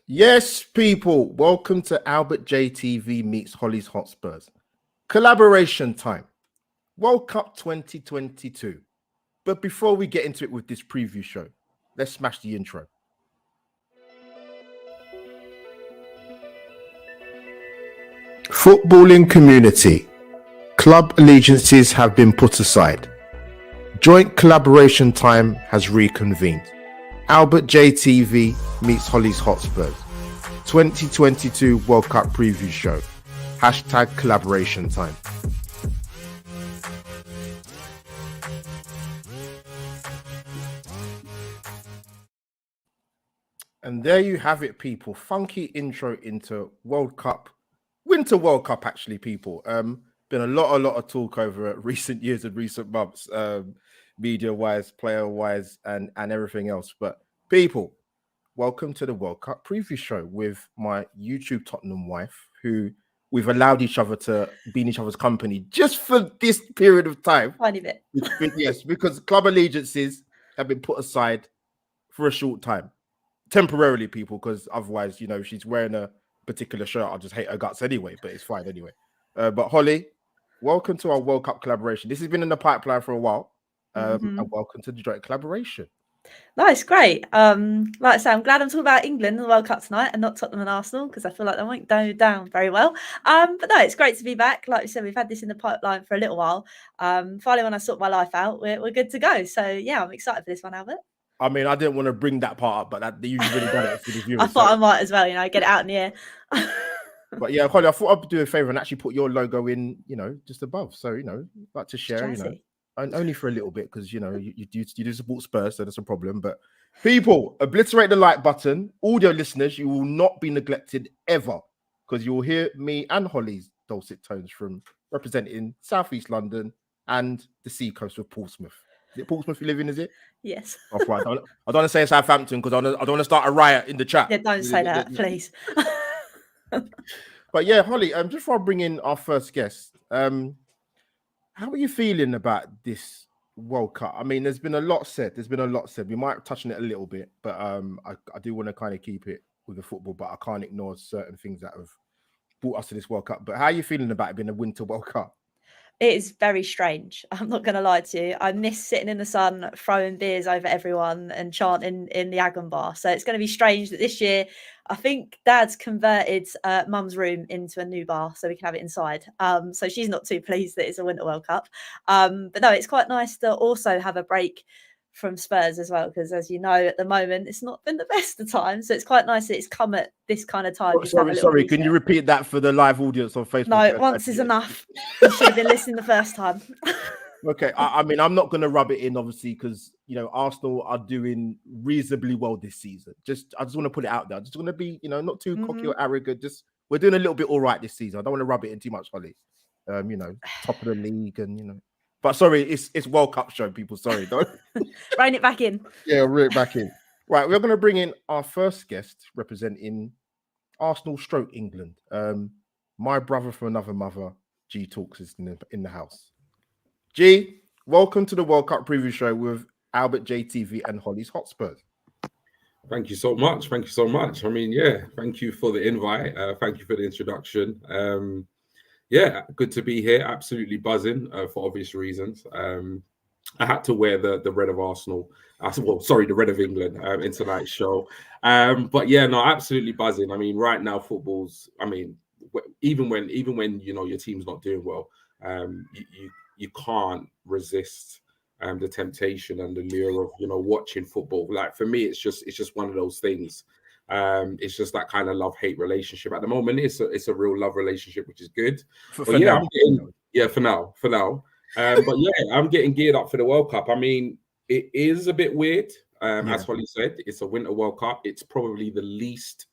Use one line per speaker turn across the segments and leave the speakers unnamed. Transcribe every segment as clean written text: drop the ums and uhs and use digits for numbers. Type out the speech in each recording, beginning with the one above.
Yes, people, welcome to Albert JTV meets Holly's Hotspurs. Collaboration time. World Cup 2022. But before we get into it with this preview show, let's smash the intro. Footballing community. Club allegiances have been put aside. Joint collaboration time has reconvened. Albert JTV meets Holly's Hotspurs. 2022 World Cup preview show. Hashtag collaboration time. And there you have it, people. Funky intro into World Cup. Winter World Cup, actually, people. Been a lot of talk over recent years and recent months, media-wise, player-wise, and everything else. But people, welcome to the World Cup preview show with my YouTube Tottenham wife, who we've allowed each other to be in each other's company just for this period of time.
Tiny bit.
Yes, because club allegiances have been put aside for a short time. Temporarily, people, because otherwise, you know, she's wearing a particular shirt, I'll just hate her guts anyway, but it's fine anyway. But Holly, welcome to our World Cup collaboration. This has been in the pipeline for a while. And welcome to the joint collaboration.
Nice, great. Like I say, I'm glad I'm talking about England in the World Cup tonight and not Tottenham and Arsenal, because I feel like they won't go down very well. But no, it's great to be back. Like we said, we've had this in the pipeline for a little while. Finally, when I sort my life out, we're good to go. So yeah, I'm excited for this one, Albert.
I mean, I didn't want to bring that part up, but you've really done it for the viewers.
I thought I might as well, get it out in the air.
But yeah, Holly, I thought I'd do a favor and actually put your logo in, just above. So, like to share, and only for a little bit, because, you do support Spurs, so that's a problem. But people, obliterate the like button. Audio listeners, you will not be neglected ever, because you will hear me and Holly's dulcet tones from representing Southeast London and the seacoast of Portsmouth. Is it Portsmouth you live in, is it?
Yes.
Oh, right. I don't want to say Southampton, because I don't want to start a riot in the chat.
Yeah, don't say that, please.
But yeah, Holly, just before I bring in our first guest, how are you feeling about this World Cup? I mean, there's been a lot said. We might touch on it a little bit, but I do want to kind of keep it with the football, but I can't ignore certain things that have brought us to this World Cup. But how are you feeling about it being a Winter World Cup?
It is very strange. I'm not going to lie to you. I miss sitting in the sun, throwing beers over everyone and chanting in the Agon bar. So it's going to be strange that this year, I think Dad's converted Mum's room into a new bar so we can have it inside. So she's not too pleased that it's a Winter World Cup. But no, it's quite nice to also have a break from Spurs as well, because as you know, at the moment it's not been the best of times, so it's quite nice that it's come at this kind of time.
Sorry, can you repeat that for the live audience on Facebook?
No, once is enough. You should have been listening the first time.
Okay, I mean, I'm not going to rub it in, obviously, because Arsenal are doing reasonably well this season. I just want to put it out there. I just want to be, not too cocky or arrogant. Just we're doing a little bit all right this season. I don't want to rub it in too much, Holly. Top of the league, and But sorry, it's World Cup show, people. Sorry, don't
rein it back in.
Yeah, rein it back in. Right, we're going to bring in our first guest representing Arsenal / England. My brother from another mother, G Talks, is in the house. G, welcome to the World Cup preview show with Albert JTV and Holly's Hotspurs.
Thank you so much. I mean, yeah, thank you for the invite. Thank you for the introduction. Yeah, good to be here. Absolutely buzzing for obvious reasons. I had to wear the red of Arsenal. The red of England in tonight's show. But yeah, no, absolutely buzzing. I mean, right now, football's. I mean, even when your team's not doing well, you can't resist the temptation and the lure of watching football. Like for me, it's just one of those things. It's just that kind of love-hate relationship at the moment. It's a real love relationship, which is good. For now. For now. But yeah, I'm getting geared up for the World Cup. I mean, it is a bit weird. As Holly said, it's a Winter World Cup. It's probably the least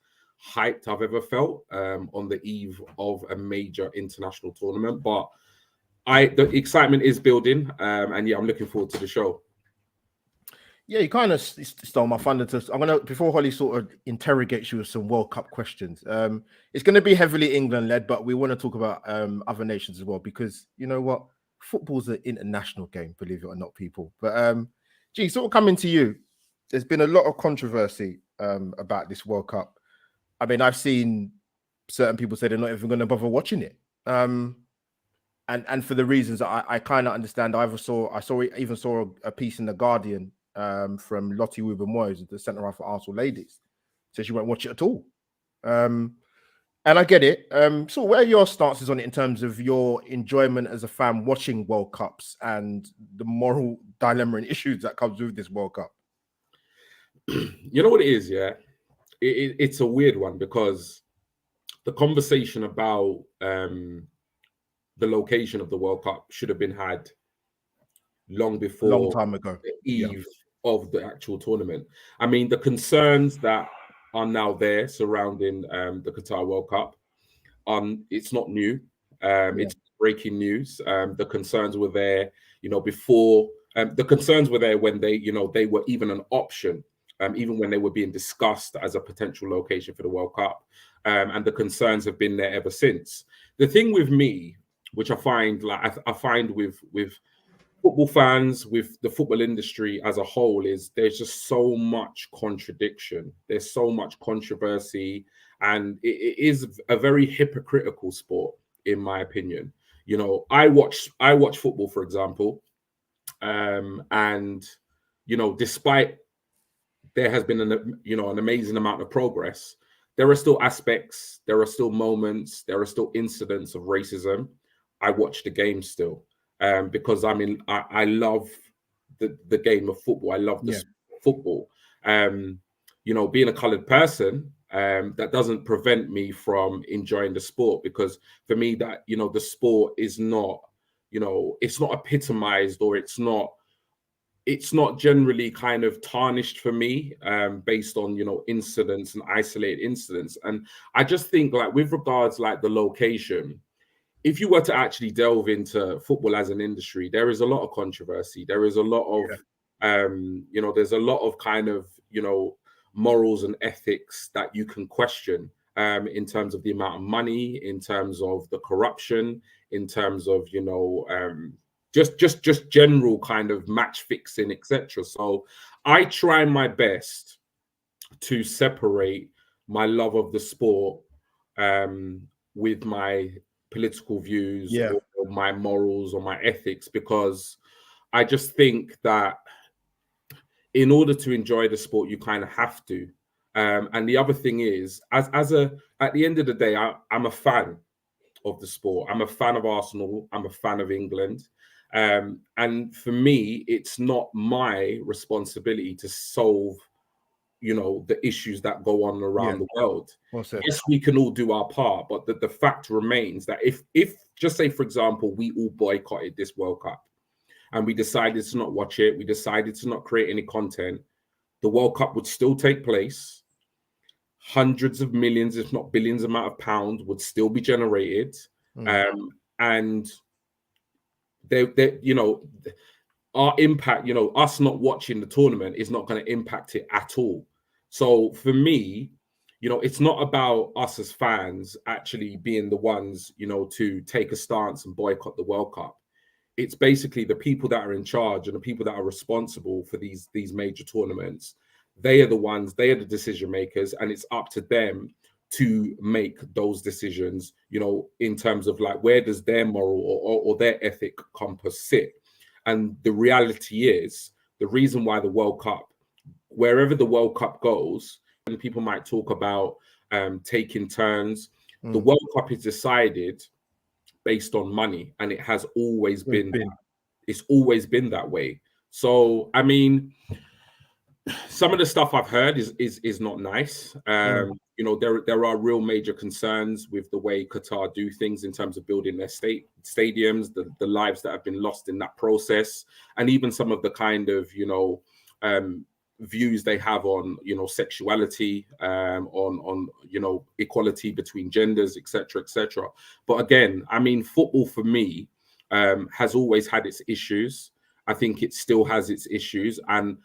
hyped I've ever felt on the eve of a major international tournament. But the excitement is building, and yeah, I'm looking forward to the show.
Yeah, you kind of stole my thunder. I'm gonna, before Holly sort of interrogates you with some World Cup questions. It's going to be heavily England led, but we want to talk about other nations as well, because you know what, football's an international game, believe it or not, people. But sort of coming to you, there's been a lot of controversy about this World Cup. I mean, I've seen certain people say they're not even going to bother watching it. And for the reasons I kind of understand. I even saw a piece in the Guardian from Lottie Woober-Moyes, the centre half for Arsenal ladies, so she won't watch it at all. And I get it. So where are your stances on it in terms of your enjoyment as a fan watching World Cups and the moral dilemma and issues that comes with this World Cup?
You know what it is, yeah? It's a weird one, because the conversation about the location of the World Cup should have been had long before,
long time ago,
the eve of the actual tournament. I mean, the concerns that are now there surrounding the Qatar World Cup, it's not new. It's breaking news. The concerns were there, before. The concerns were there when they were even an option, even when they were being discussed as a potential location for the World Cup. And the concerns have been there ever since. The thing with me, which I find with football fans, with the football industry as a whole, is there's just so much contradiction. There's so much controversy, and it is a very hypocritical sport, in my opinion. I watch football, for example, and despite there has been an amazing amount of progress, there are still aspects, there are still moments, there are still incidents of racism. I watch the game still. Because I love the game of football. I love the football. Being a coloured person, that doesn't prevent me from enjoying the sport, because for me that the sport is not it's not epitomized, or it's not generally kind of tarnished for me based on incidents and isolated incidents. And I just think, like, with regards like the location, if you were to actually delve into football as an industry, there is a lot of controversy. There is a lot of, there's a lot of kind of, morals and ethics that you can question in terms of the amount of money, in terms of the corruption, in terms of, just general kind of match fixing, etc. So I try my best to separate my love of the sport with my political views, or my morals, or my ethics, because I just think that in order to enjoy the sport, you kind of have to. And the other thing is, at the end of the day, I'm a fan of the sport. I'm a fan of Arsenal. I'm a fan of England. And for me, it's not my responsibility to solve the issues that go on around the world. Yes, we can all do our part, but the fact remains that if just say, for example, we all boycotted this World Cup and we decided to not watch it, we decided to not create any content, the World Cup would still take place. Hundreds of millions, if not billions amount of pounds would still be generated. And our impact, us not watching the tournament is not going to impact it at all. So for me, it's not about us as fans actually being the ones, to take a stance and boycott the World Cup. It's basically the people that are in charge and the people that are responsible for these major tournaments. They are the decision makers, and it's up to them to make those decisions, in terms of like, where does their moral or their ethic compass sit? And the reality is, the reason why the World Cup, wherever the World Cup goes, and people might talk about taking turns, the World Cup is decided based on money, and it has always been. It's always been that way. So, I mean, some of the stuff I've heard is not nice. There are real major concerns with the way Qatar do things in terms of building their stadiums, the lives that have been lost in that process, and even some of the kind of views they have on sexuality, on equality between genders, etc., etc. But again, I mean, football for me has always had its issues. I think it still has its issues, and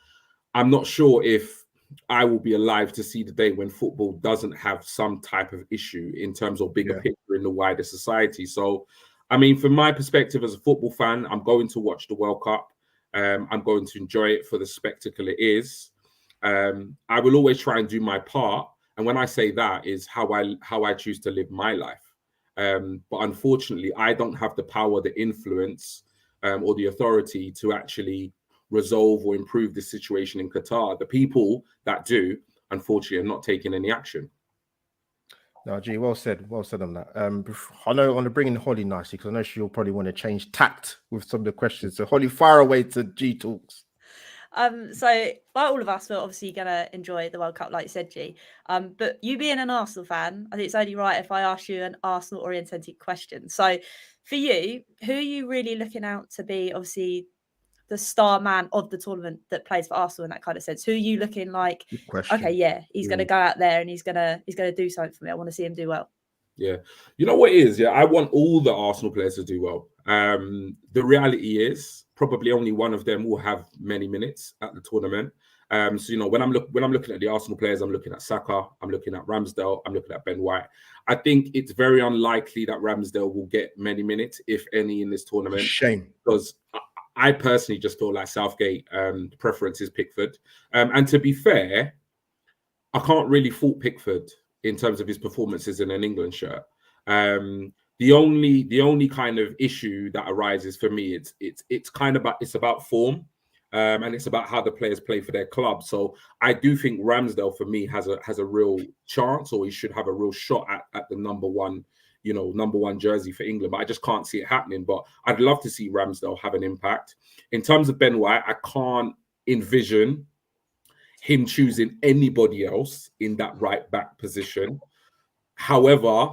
I'm not sure if I will be alive to see the day when football doesn't have some type of issue in terms of bigger picture in the wider society. So, I mean, from my perspective as a football fan, I'm going to watch the World Cup. I'm going to enjoy it for the spectacle it is. I will always try and do my part. And when I say that, is how I choose to live my life. But unfortunately, I don't have the power, the influence, or the authority to actually resolve or improve the situation in Qatar. The people that do, unfortunately, are not taking any action.
No, G, well said on that. I know I want to bring in Holly nicely because I know she'll probably want to change tact with some of the questions. So Holly, fire away to G Talks.
So like all of us, we're obviously gonna enjoy the World Cup, like you said, G. But you being an Arsenal fan, I think it's only right if I ask you an Arsenal oriented question. So for you, who are you really looking out to be obviously the star man of the tournament that plays for Arsenal in that kind of sense? Who are you looking like?
Good question.
Okay, yeah, he's gonna go out there and he's gonna do something for me. I want to see him do well.
Yeah, you know what it is? Yeah, I want all the Arsenal players to do well. The reality is probably only one of them will have many minutes at the tournament. So you know, when I'm looking at the Arsenal players, I'm looking at Saka, I'm looking at Ramsdale, I'm looking at Ben White. I think it's very unlikely that Ramsdale will get many minutes, if any, in this tournament.
Shame,
because I personally just feel like Southgate preference is Pickford. And to be fair, I can't really fault Pickford in terms of his performances in an England shirt. The only kind of issue that arises for me, it's about form, and it's about how the players play for their club. So I do think Ramsdale for me has a real chance, or he should have a real shot at the number one jersey for England. But I just can't see it happening. But I'd love to see Ramsdale have an impact. In terms of Ben White, I can't envision him choosing anybody else in that right back position. However,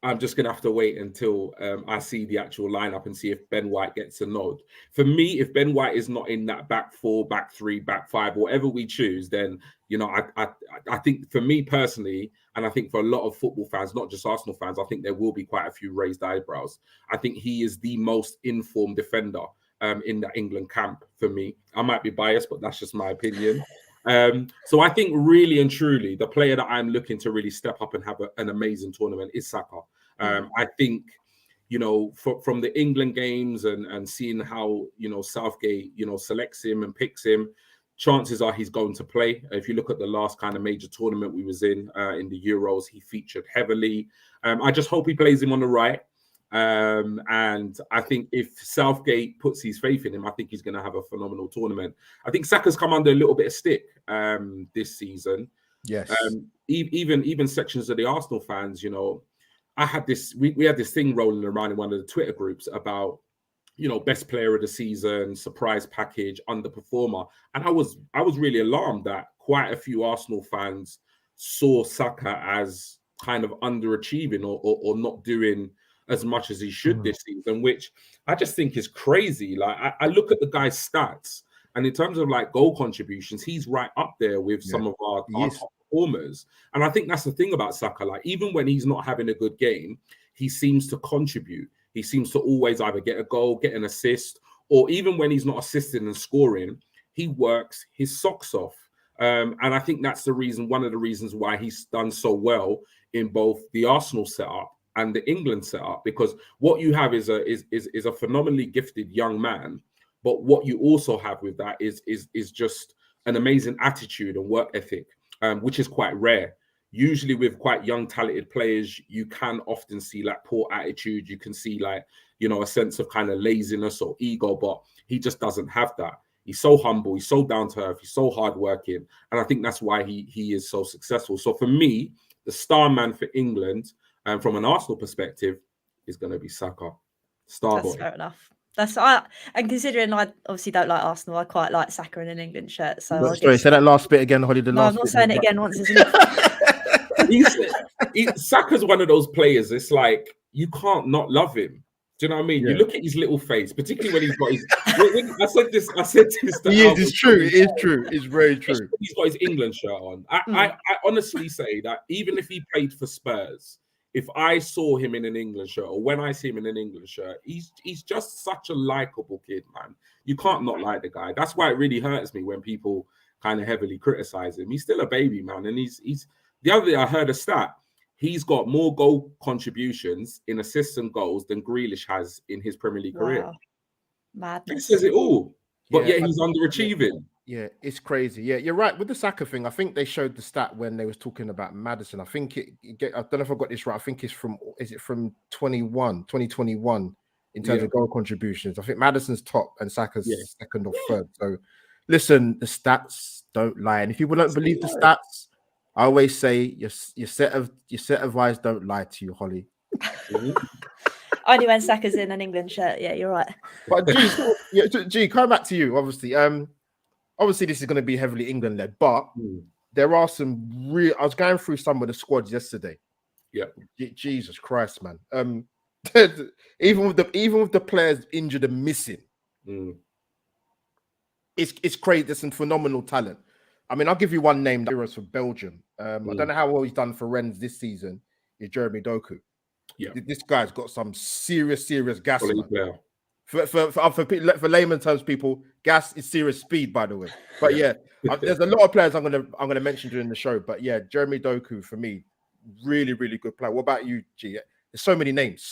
I'm just going to have to wait until I see the actual lineup and see if Ben White gets a nod. For me, if Ben White is not in that back four, back three, back five, whatever we choose, then, you know, I think for me personally, and I think for a lot of football fans, not just Arsenal fans, I think there will be quite a few raised eyebrows. I think he is the most informed defender in the England camp for me. I might be biased, but that's just my opinion. So I think really and truly the player that I'm looking to really step up and have an amazing tournament is Saka. I think, you know, from the England games and seeing how, you know, Southgate, you know, selects him and picks him, chances are he's going to play. If you look at the last kind of major tournament we was in the Euros, he featured heavily. I just hope he plays him on the right. And I think if Southgate puts his faith in him, I think he's going to have a phenomenal tournament. I think Saka's come under a little bit of stick this season.
Yes.
Even sections of the Arsenal fans, you know, I had this. We had this thing rolling around in one of the Twitter groups about, you know, best player of the season, surprise package, underperformer, and I was really alarmed that quite a few Arsenal fans saw Saka as kind of underachieving or not doing as much as he should this season, which I just think is crazy. Like I look at the guy's stats, and in terms of like goal contributions, he's right up there with some of our top performers. And I think that's the thing about Saka. Like even when he's not having a good game, he seems to contribute. He seems to always either get a goal, get an assist, or even when he's not assisting and scoring, he works his socks off. And I think that's one of the reasons why he's done so well in both the Arsenal setup and the England setup, because what you have is a phenomenally gifted young man, but what you also have with that is just an amazing attitude and work ethic, which is quite rare. Usually with quite young, talented players, you can often see like poor attitude. You can see like, you know, a sense of kind of laziness or ego, but he just doesn't have that. He's so humble, he's so down to earth, he's so hardworking, and I think that's why he is so successful. So for me, the star man for England, from an Arsenal perspective, is going to be Saka. Star boy.
That's fair enough. And considering I obviously don't like Arsenal, I quite like Saka in an England shirt. So
sorry, say that last bit again, Holly.
I'm not saying it again once it's enough.
Saka's one of those players. It's like you can't not love him. Do you know what I mean? Yeah. You look at his little face, particularly when he's got his. I said this.
It's true. It is true. It's very true.
He's got his England shirt on. I honestly say that even if he played for Spurs, if I saw him in an England shirt, or when I see him in an England shirt, he's just such a likable kid, man. You can't not like the guy. That's why it really hurts me when people kind of heavily criticize him. He's still a baby, man, and he's. The other day I heard a stat. He's got more goal contributions in assists and goals than Grealish has in his Premier League career.
Madness.
That says it all. But yet he's underachieving.
Yeah, it's crazy. Yeah, you're right with the Saka thing. I think they showed the stat when they was talking about Madison. I think I don't know if I got this right. I think it's from 2021 in terms
Yeah.
of goal contributions. I think Madison's top and Saka's
Yeah.
second or third. So listen, the stats don't lie. And if people don't believe the stats, I always say your set of eyes don't lie to you, Holly.
Only when Saka's in an England shirt. Yeah, you're right.
But G, coming back to you, obviously. Obviously, this is going to be heavily England led, but there are some real. I was going through some of the squads yesterday.
Yeah,
Jesus Christ, man. Even with the players injured and missing, it's crazy. There's some phenomenal talent. I mean, I'll give you one name. That for Belgium. I don't know how well he's done for Rennes this season. Is Jeremy Doku?
Yeah,
this guy's got some serious gas. For layman terms, people, gas is serious speed, by the way. But yeah, there's a lot of players I'm gonna mention during the show. But yeah, Jeremy Doku for me, really, really good player. What about you, G? There's so many names.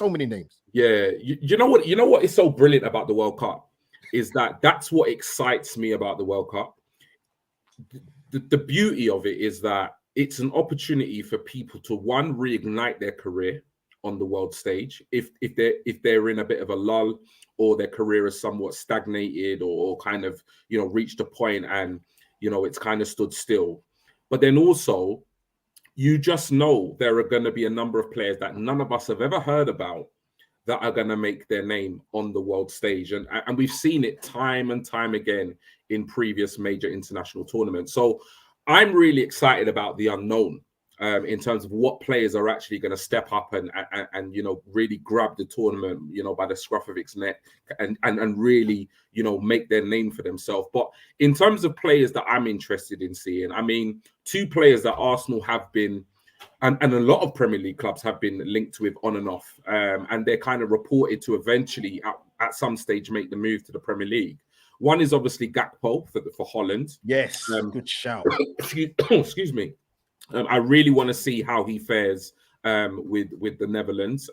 Yeah, you know what is so brilliant about the World Cup is that's what excites me about the World Cup. The beauty of it is that it's an opportunity for people to reignite their career on the world stage if they're in a bit of a lull, or their career is somewhat stagnated, or kind of reached a point and it's kind of stood still. But then also, you just know there are going to be a number of players that none of us have ever heard about that are going to make their name on the world stage, and we've seen it time and time again in previous major international tournaments. So I'm really excited about the unknown. In terms of what players are actually going to step up and really grab the tournament, by the scruff of its neck, and really make their name for themselves. But in terms of players that I'm interested in seeing, I mean, two players that Arsenal have been, and a lot of Premier League clubs have been linked with on and off, and they're kind of reported to eventually at some stage make the move to the Premier League. One is obviously Gakpo for Holland.
Yes, good shout.
Excuse me. I really want to see how he fares with the Netherlands.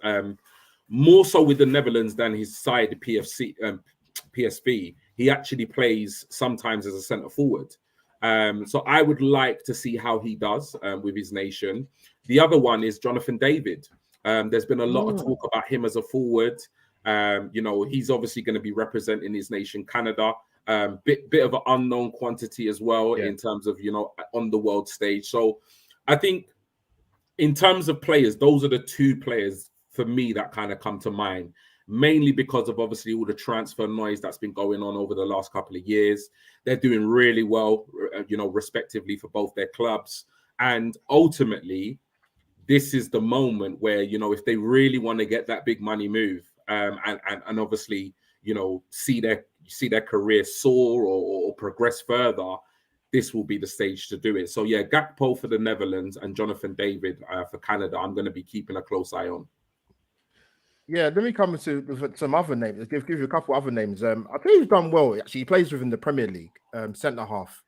More so with the Netherlands than his side, PSV. He actually plays sometimes as a centre forward. So I would like to see how he does with his nation. The other one is Jonathan David. There's been a lot of talk about him as a forward. He's obviously going to be representing his nation, Canada. Bit of an unknown quantity as well in terms of on the world stage. So I think in terms of players, those are the two players for me that kind of come to mind, mainly because of obviously all the transfer noise that's been going on over the last couple of years. They're doing really well, respectively for both their clubs. And ultimately, this is the moment where, if they really want to get that big money move and obviously, see their career soar or progress further, this will be the stage to do it. So yeah, Gakpo for the Netherlands and Jonathan David for Canada, I'm going to be keeping a close eye on.
Yeah, let me come to some other names. Give you a couple other names. I think he's done well. Actually, he plays within the Premier League, centre half,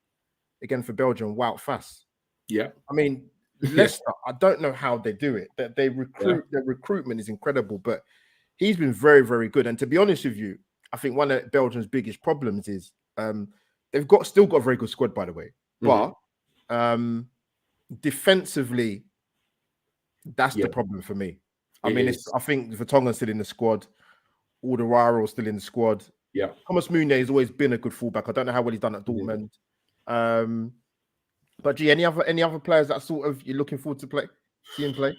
again for Belgium. Wout Faes.
Yeah,
I mean, Leicester. I don't know how they do it. That they recruit. Their recruitment is incredible, but he's been very, very good. And to be honest with you, I think one of Belgium's biggest problems is they've still got a very good squad, by the way. But defensively, that's the problem for me. I think Vertonghen's still in the squad. Alderweireld's still in the squad.
Yeah.
Thomas Meunier has always been a good fullback. I don't know how well he's done at Dortmund. But gee, any other players that sort of you're looking forward to seeing play?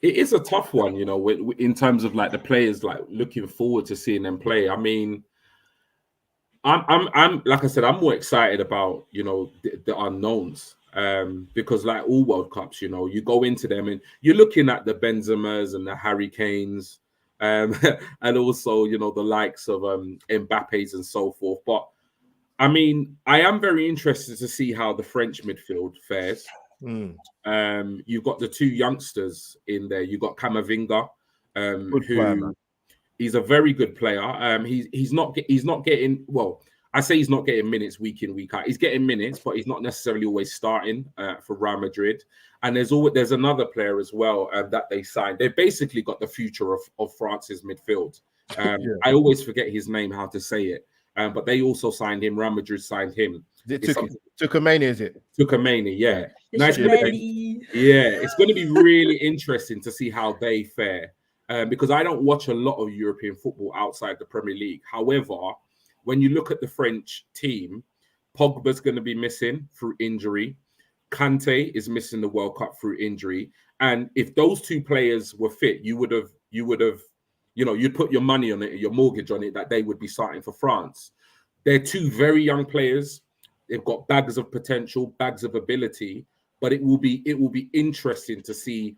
It is a tough one, in terms of like the players, like looking forward to seeing them play. I mean, I'm like I said, I'm more excited about the unknowns. Because like all World Cups, you go into them and you're looking at the Benzemas and the Harry Kanes, and also the likes of Mbappe's and so forth. But I mean, I am very interested to see how the French midfield fares. You've got the two youngsters in there. You've got Camavinga, he's a very good player. He's not getting well. I say he's not getting minutes week in, week out. He's getting minutes, but he's not necessarily always starting for Real Madrid. And there's another player as well that they signed. They've basically got the future of France's midfield. I always forget his name, how to say it. but they also signed him. Real Madrid signed him.
Tukamani, is it?
Tukamani, yeah. Nice.
Yeah,
it's going to be really interesting to see how they fare. Because I don't watch a lot of European football outside the Premier League. However, when you look at the French team, Pogba's going to be missing through injury. Kante is missing the World Cup through injury. And if those two players were fit, you'd put your money on it, your mortgage on it, that they would be starting for France. They're two very young players. They've got bags of potential, bags of ability, but it will be interesting to see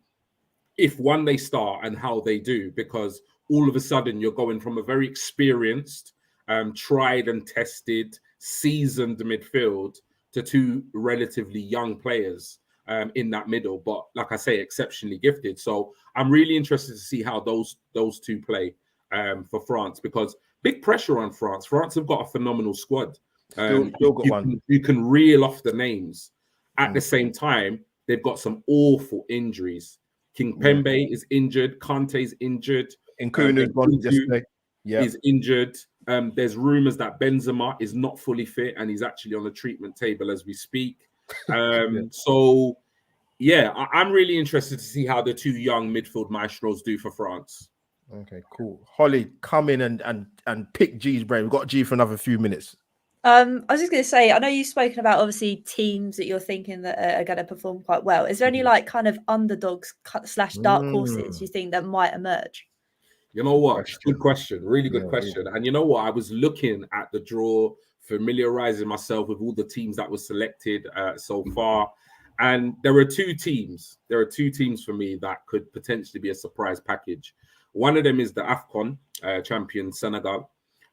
if they start and how they do, because all of a sudden you're going from a very experienced, tried and tested, seasoned midfield to two relatively young players in that middle, but like I say, exceptionally gifted. So I'm really interested to see how those two play for France, because big pressure on France. France have got a phenomenal squad.
Still got one.
You can reel off the names. At the same time, they've got some awful injuries. King Pembe is injured. Kante's injured.
Nkunku
is injured. There's rumors that Benzema is not fully fit and he's actually on the treatment table as we speak. So, yeah, I'm really interested to see how the two young midfield maestros do for France.
Okay, cool. Holly, come in and pick G's brain. We've got G for another few minutes.
I was just going to say, I know you've spoken about obviously teams that you're thinking that are going to perform quite well. Is there any like kind of underdogs / dark horses you think that might emerge?
You know what? Good question. Really good question. And you know what? I was looking at the draw, familiarizing myself with all the teams that were selected so far. And there are two teams. There are two teams for me that could potentially be a surprise package. One of them is the AFCON champion Senegal.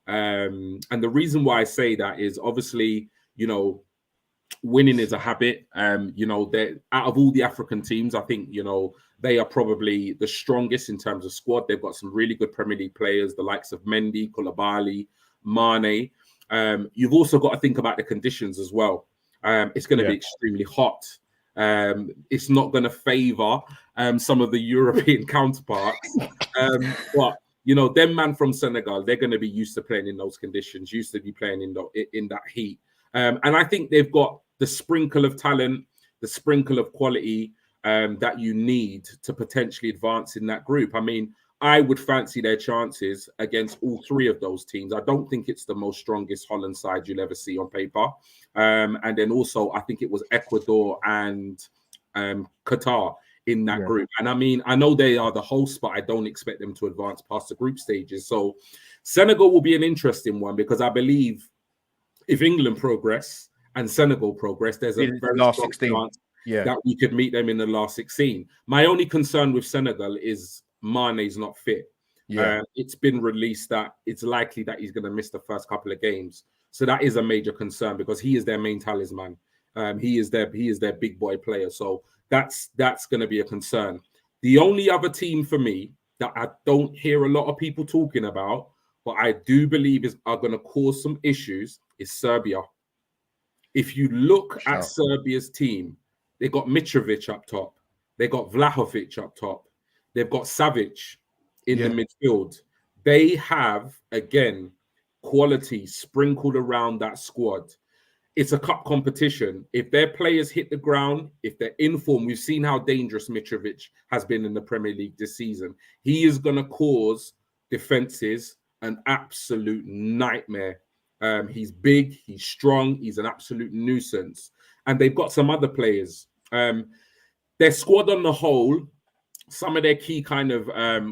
And the reason why I say that is obviously, winning is a habit. They're out of all the African teams, I think, they are probably the strongest in terms of squad. They've got some really good Premier League players, the likes of Mendy, Koulibaly, Mane. You've also got to think about the conditions as well. It's going to be extremely hot. It's not going to favor some of the European counterparts. But them man from Senegal, they're going to be used to playing in those conditions, used to be playing in that heat. And I think they've got the sprinkle of talent, the sprinkle of quality that you need to potentially advance in that group. I mean, I would fancy their chances against all three of those teams. I don't think it's the most strongest Holland side you'll ever see on paper. And then also, I think it was Ecuador and Qatar in that group. And I mean, I know they are the hosts, but I don't expect them to advance past the group stages. So Senegal will be an interesting one, because I believe if England progress and Senegal progress, there's a very strong chance that we could meet them in the last 16. My only concern with Senegal is Mane's not fit. It's been released that it's likely that he's going to miss the first couple of games. So that is a major concern, because he is their main talisman. He is their big boy player. So that's going to be a concern. The only other team for me that I don't hear a lot of people talking about, but I do believe are going to cause some issues, is Serbia. If you look at Serbia's team, they got Mitrovic up top. They got Vlahovic up top. They've got Savic in the midfield. They have, again, quality sprinkled around that squad. It's a cup competition. If their players hit the ground, if they're in form, we've seen how dangerous Mitrovic has been in the Premier League this season. He is going to cause defenses an absolute nightmare. He's big, he's strong, he's an absolute nuisance. And they've got some other players. Their squad on the whole, some of their key kind of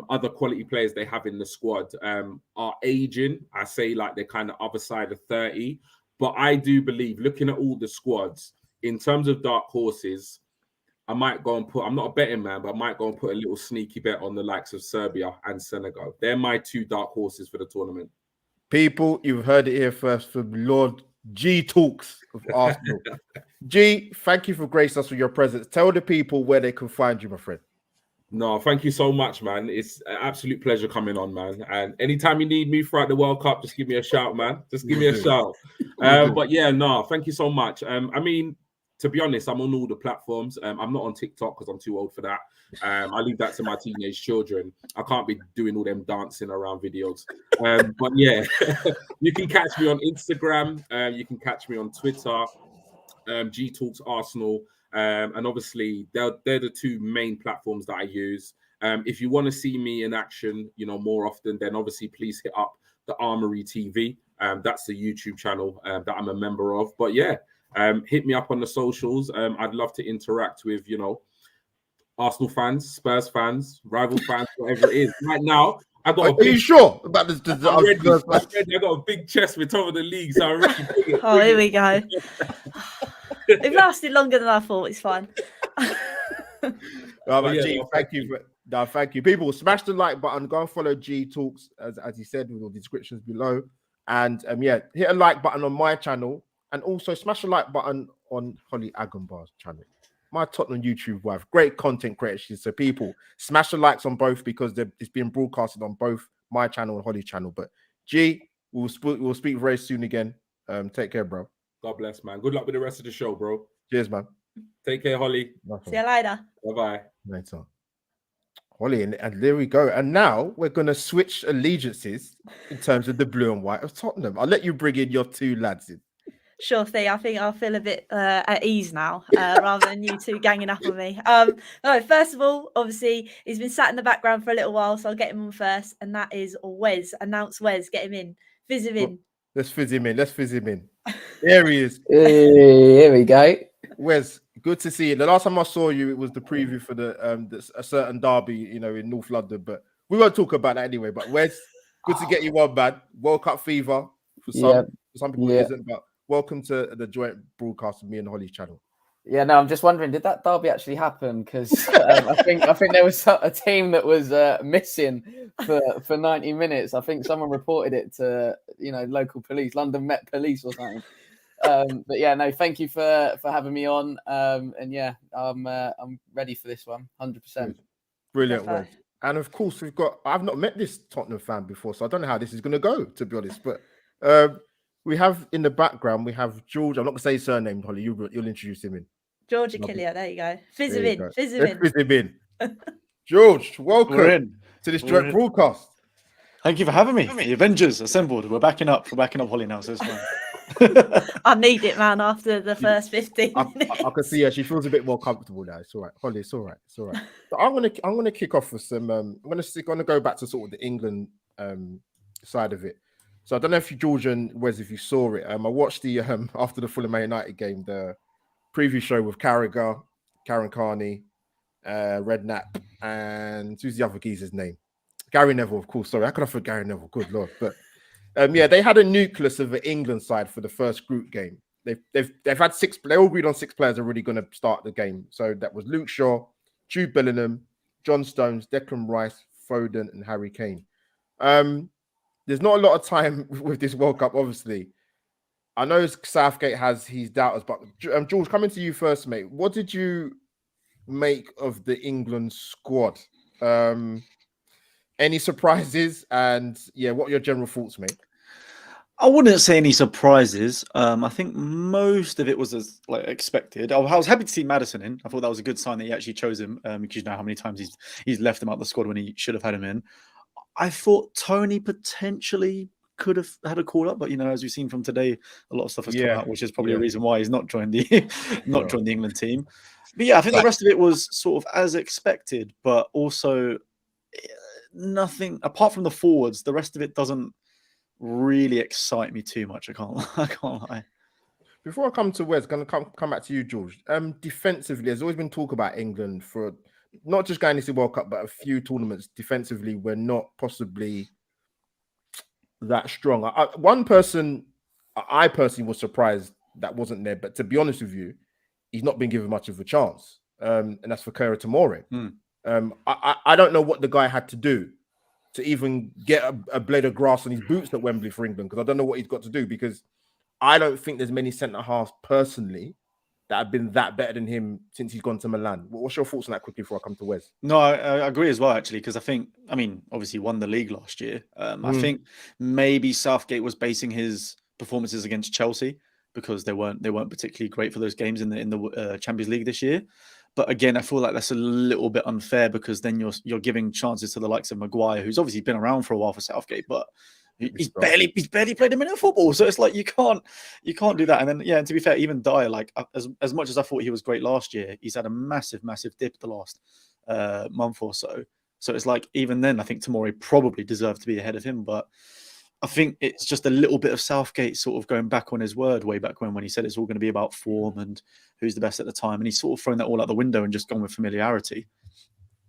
other quality players they have in the squad are aging. I say like they're kind of other side of 30. But I do believe, looking at all the squads, in terms of dark horses, I might go and I'm not a betting man, but I might go and put a little sneaky bet on the likes of Serbia and Senegal. They're my two dark horses for the tournament.
People, you've heard it here first from Lord G Talks of Arsenal. G, thank you for gracing us with your presence. Tell the people where they can find you, my friend.
No, thank you so much, man. It's an absolute pleasure coming on, man. And anytime you need me throughout the World Cup, just give me a shout, man. Just give me a shout. But yeah, no, thank you so much. I mean, to be honest, I'm on all the platforms. I'm not on TikTok because I'm too old for that. I leave that to my teenage children. I can't be doing all them dancing around videos. But yeah, you can catch me on Instagram. You can catch me on Twitter. G Talks Arsenal. And obviously, they're the two main platforms that I use. If you want to see me in action, more often, then obviously please hit up the Armory TV. That's the YouTube channel that I'm a member of. But yeah, hit me up on the socials. I'd love to interact with, Arsenal fans, Spurs fans, rival fans, whatever it is. Right now, I got.
Are you sure about this?
I'm ready. I got a big chest with top of the league, so I'm ready.
Here we go. It lasted longer than I thought. It's fine.
G, thank you. Thank you. People, smash the like button. Go and follow G Talks, as he said, with all the descriptions below. And hit a like button on my channel, and also smash the like button on Holly Agambar's channel, my Tottenham YouTube wife. Great content creation. So people, smash the likes on both because it's being broadcasted on both my channel and Holly's channel. But G, we'll speak very soon again. Take care, bro.
God bless, man. Good luck with the rest of the show, bro.
Cheers, man.
Take care, Holly.
See you later.
Bye-bye.
Later. Holly, and there we go. And now we're going to switch allegiances in terms of the blue and white of Tottenham. I'll let you bring in your two lads in.
Sure thing. I think I'll feel a bit at ease now, rather than you two ganging up on me. No, first of all, obviously, he's been sat in the background for a little while, so I'll get him on first, and that is Wes. Announce Wes. Get him in. Fizz him in.
Let's fizz him in. There he is.
Here we go.
Wes, good to see you. The last time I saw you, it was the preview for a certain derby, in North London. But we won't talk about that anyway. But Wes, good to get you on, man. World Cup fever for some people it isn't. But welcome to the joint broadcast of me and Holly's channel.
Yeah, no, I'm just wondering, did that derby actually happen? Because I think there was a team that was missing for 90 minutes. I think someone reported it to local police, London Met Police or something. But yeah, no, thank you for having me on. And yeah, I'm ready for this one, 100%.
Brilliant, Wes. And of course, I've not met this Tottenham fan before, so I don't know how this is going to go, to be honest. But we have in the background, we have George. I'm not going to say his surname, Holly. You'll introduce him in.
George Achillia, there you go. Fizz him in. Fizz him
in. George, welcome to this joint broadcast.
Thank you for having me. The Avengers assembled. We're backing up. We're backing up Holly now, so it's fine.
I need it, man, after the first 15 minutes.
I can see her. She feels a bit more comfortable now. It's all right. Holly, it's all right. It's all right. So I'm gonna kick off with some I'm gonna go back to sort of the England side of it. So I don't know if you, George and Wes, if you saw it. I watched the after the Fulham Man United game, the preview show with Carragher, Karen Carney, Redknapp, and who's the other geezer's name? Gary Neville, of course. Sorry, how could I forget Gary Neville? Good Lord. But they had a nucleus of the England side for the first group game. They've had six. They all agreed on 6 players are really going to start the game. So that was Luke Shaw, Jude Bellingham, John Stones, Declan Rice, Foden, and Harry Kane. There's not a lot of time with this World Cup, obviously. I know Southgate has his doubters, but George, coming to you first, mate. What did you make of the England squad? Any surprises? And what are your general thoughts, mate?
I wouldn't say any surprises. I think most of it was as expected. I was happy to see Maddison in. I thought that was a good sign that he actually chose him, because you know how many times he's left him out the squad when he should have had him in. I thought Tony potentially could have had a call up, but as we've seen from today, a lot of stuff has come out, which is probably a reason why he's not joined the joined the England team. But yeah, I think the rest of it was sort of as expected, but also nothing apart from the forwards. The rest of it doesn't really excite me too much. I can't lie.
Before I come to Wes, going to come back to you, George. Defensively, there's always been talk about England for not just going to the World Cup, but a few tournaments. Defensively, we're not possibly that strong. One person, I personally was surprised that wasn't there. But to be honest with you, he's not been given much of a chance, and that's for Kara Tomori. I don't know what the guy had to do to even get a blade of grass on his boots at Wembley for England, because I don't know what he's got to do, because I don't think there's many centre-halves personally that have been that better than him since he's gone to Milan. What's your thoughts on that quickly before I come to Wes?
No, I agree as well, actually, because obviously won the league last year. I think maybe Southgate was basing his performances against Chelsea because they weren't particularly great for those games in the Champions League this year. But again, I feel like that's a little bit unfair because then you're giving chances to the likes of Maguire, who's obviously been around for a while for Southgate, but he's barely played a minute of football. So it's like you can't do that. And then and to be fair, even Dyer, like as much as I thought he was great last year, he's had a massive dip the last month or so. So it's like even then, I think Tomori probably deserved to be ahead of him, but I think it's just a little bit of Southgate sort of going back on his word way back when he said it's all going to be about form and who's the best at the time. And he's sort of thrown that all out the window and just gone with familiarity.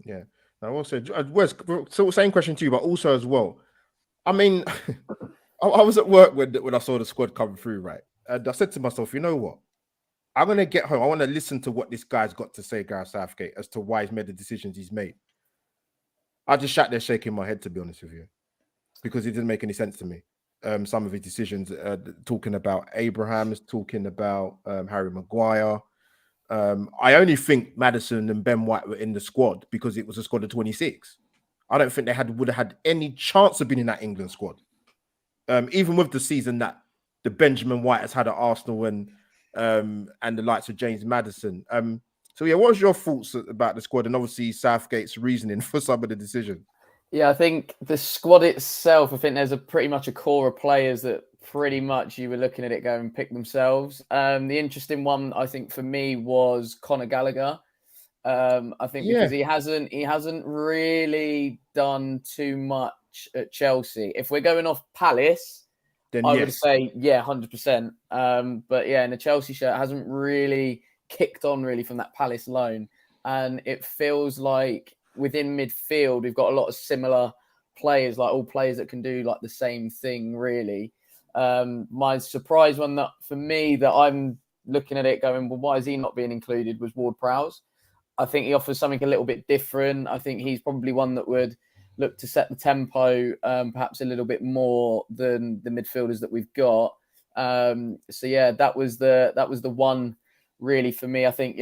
Yeah. Now, also, Wes, so same question to you, but also as well. I mean, I was at work when I saw the squad come through, right? And I said to myself, you know what? I'm going to get home. I want to listen to what this guy's got to say, Gareth Southgate, as to why he's made the decisions he's made. I just sat there shaking my head, to be honest with you, because it didn't make any sense to me. Some of his decisions, talking about Abrahams, talking about Harry Maguire. I only think Maddison and Ben White were in the squad because it was a squad of 26. I don't think they would have had any chance of being in that England squad. Even with the season that the Benjamin White has had at Arsenal and the likes of James Maddison. So yeah, what was your thoughts about the squad and obviously Southgate's reasoning for some of the decisions?
Yeah, I think the squad itself, I think there's pretty much a core of players that pretty much you were looking at it go and pick themselves. The interesting one, I think, for me was Conor Gallagher. I think because he hasn't really done too much at Chelsea. If we're going off Palace, then I would say 100%. But yeah, in the Chelsea shirt, hasn't really kicked on really from that Palace loan, and it feels like within midfield we've got a lot of similar players, like all players that can do like the same thing really. My surprise one that for me that I'm looking at it going, well, why is he not being included, was Ward-Prowse. I think he offers something a little bit different. I think he's probably one that would look to set the tempo perhaps a little bit more than the midfielders that we've got. So yeah, that was the one really for me. I think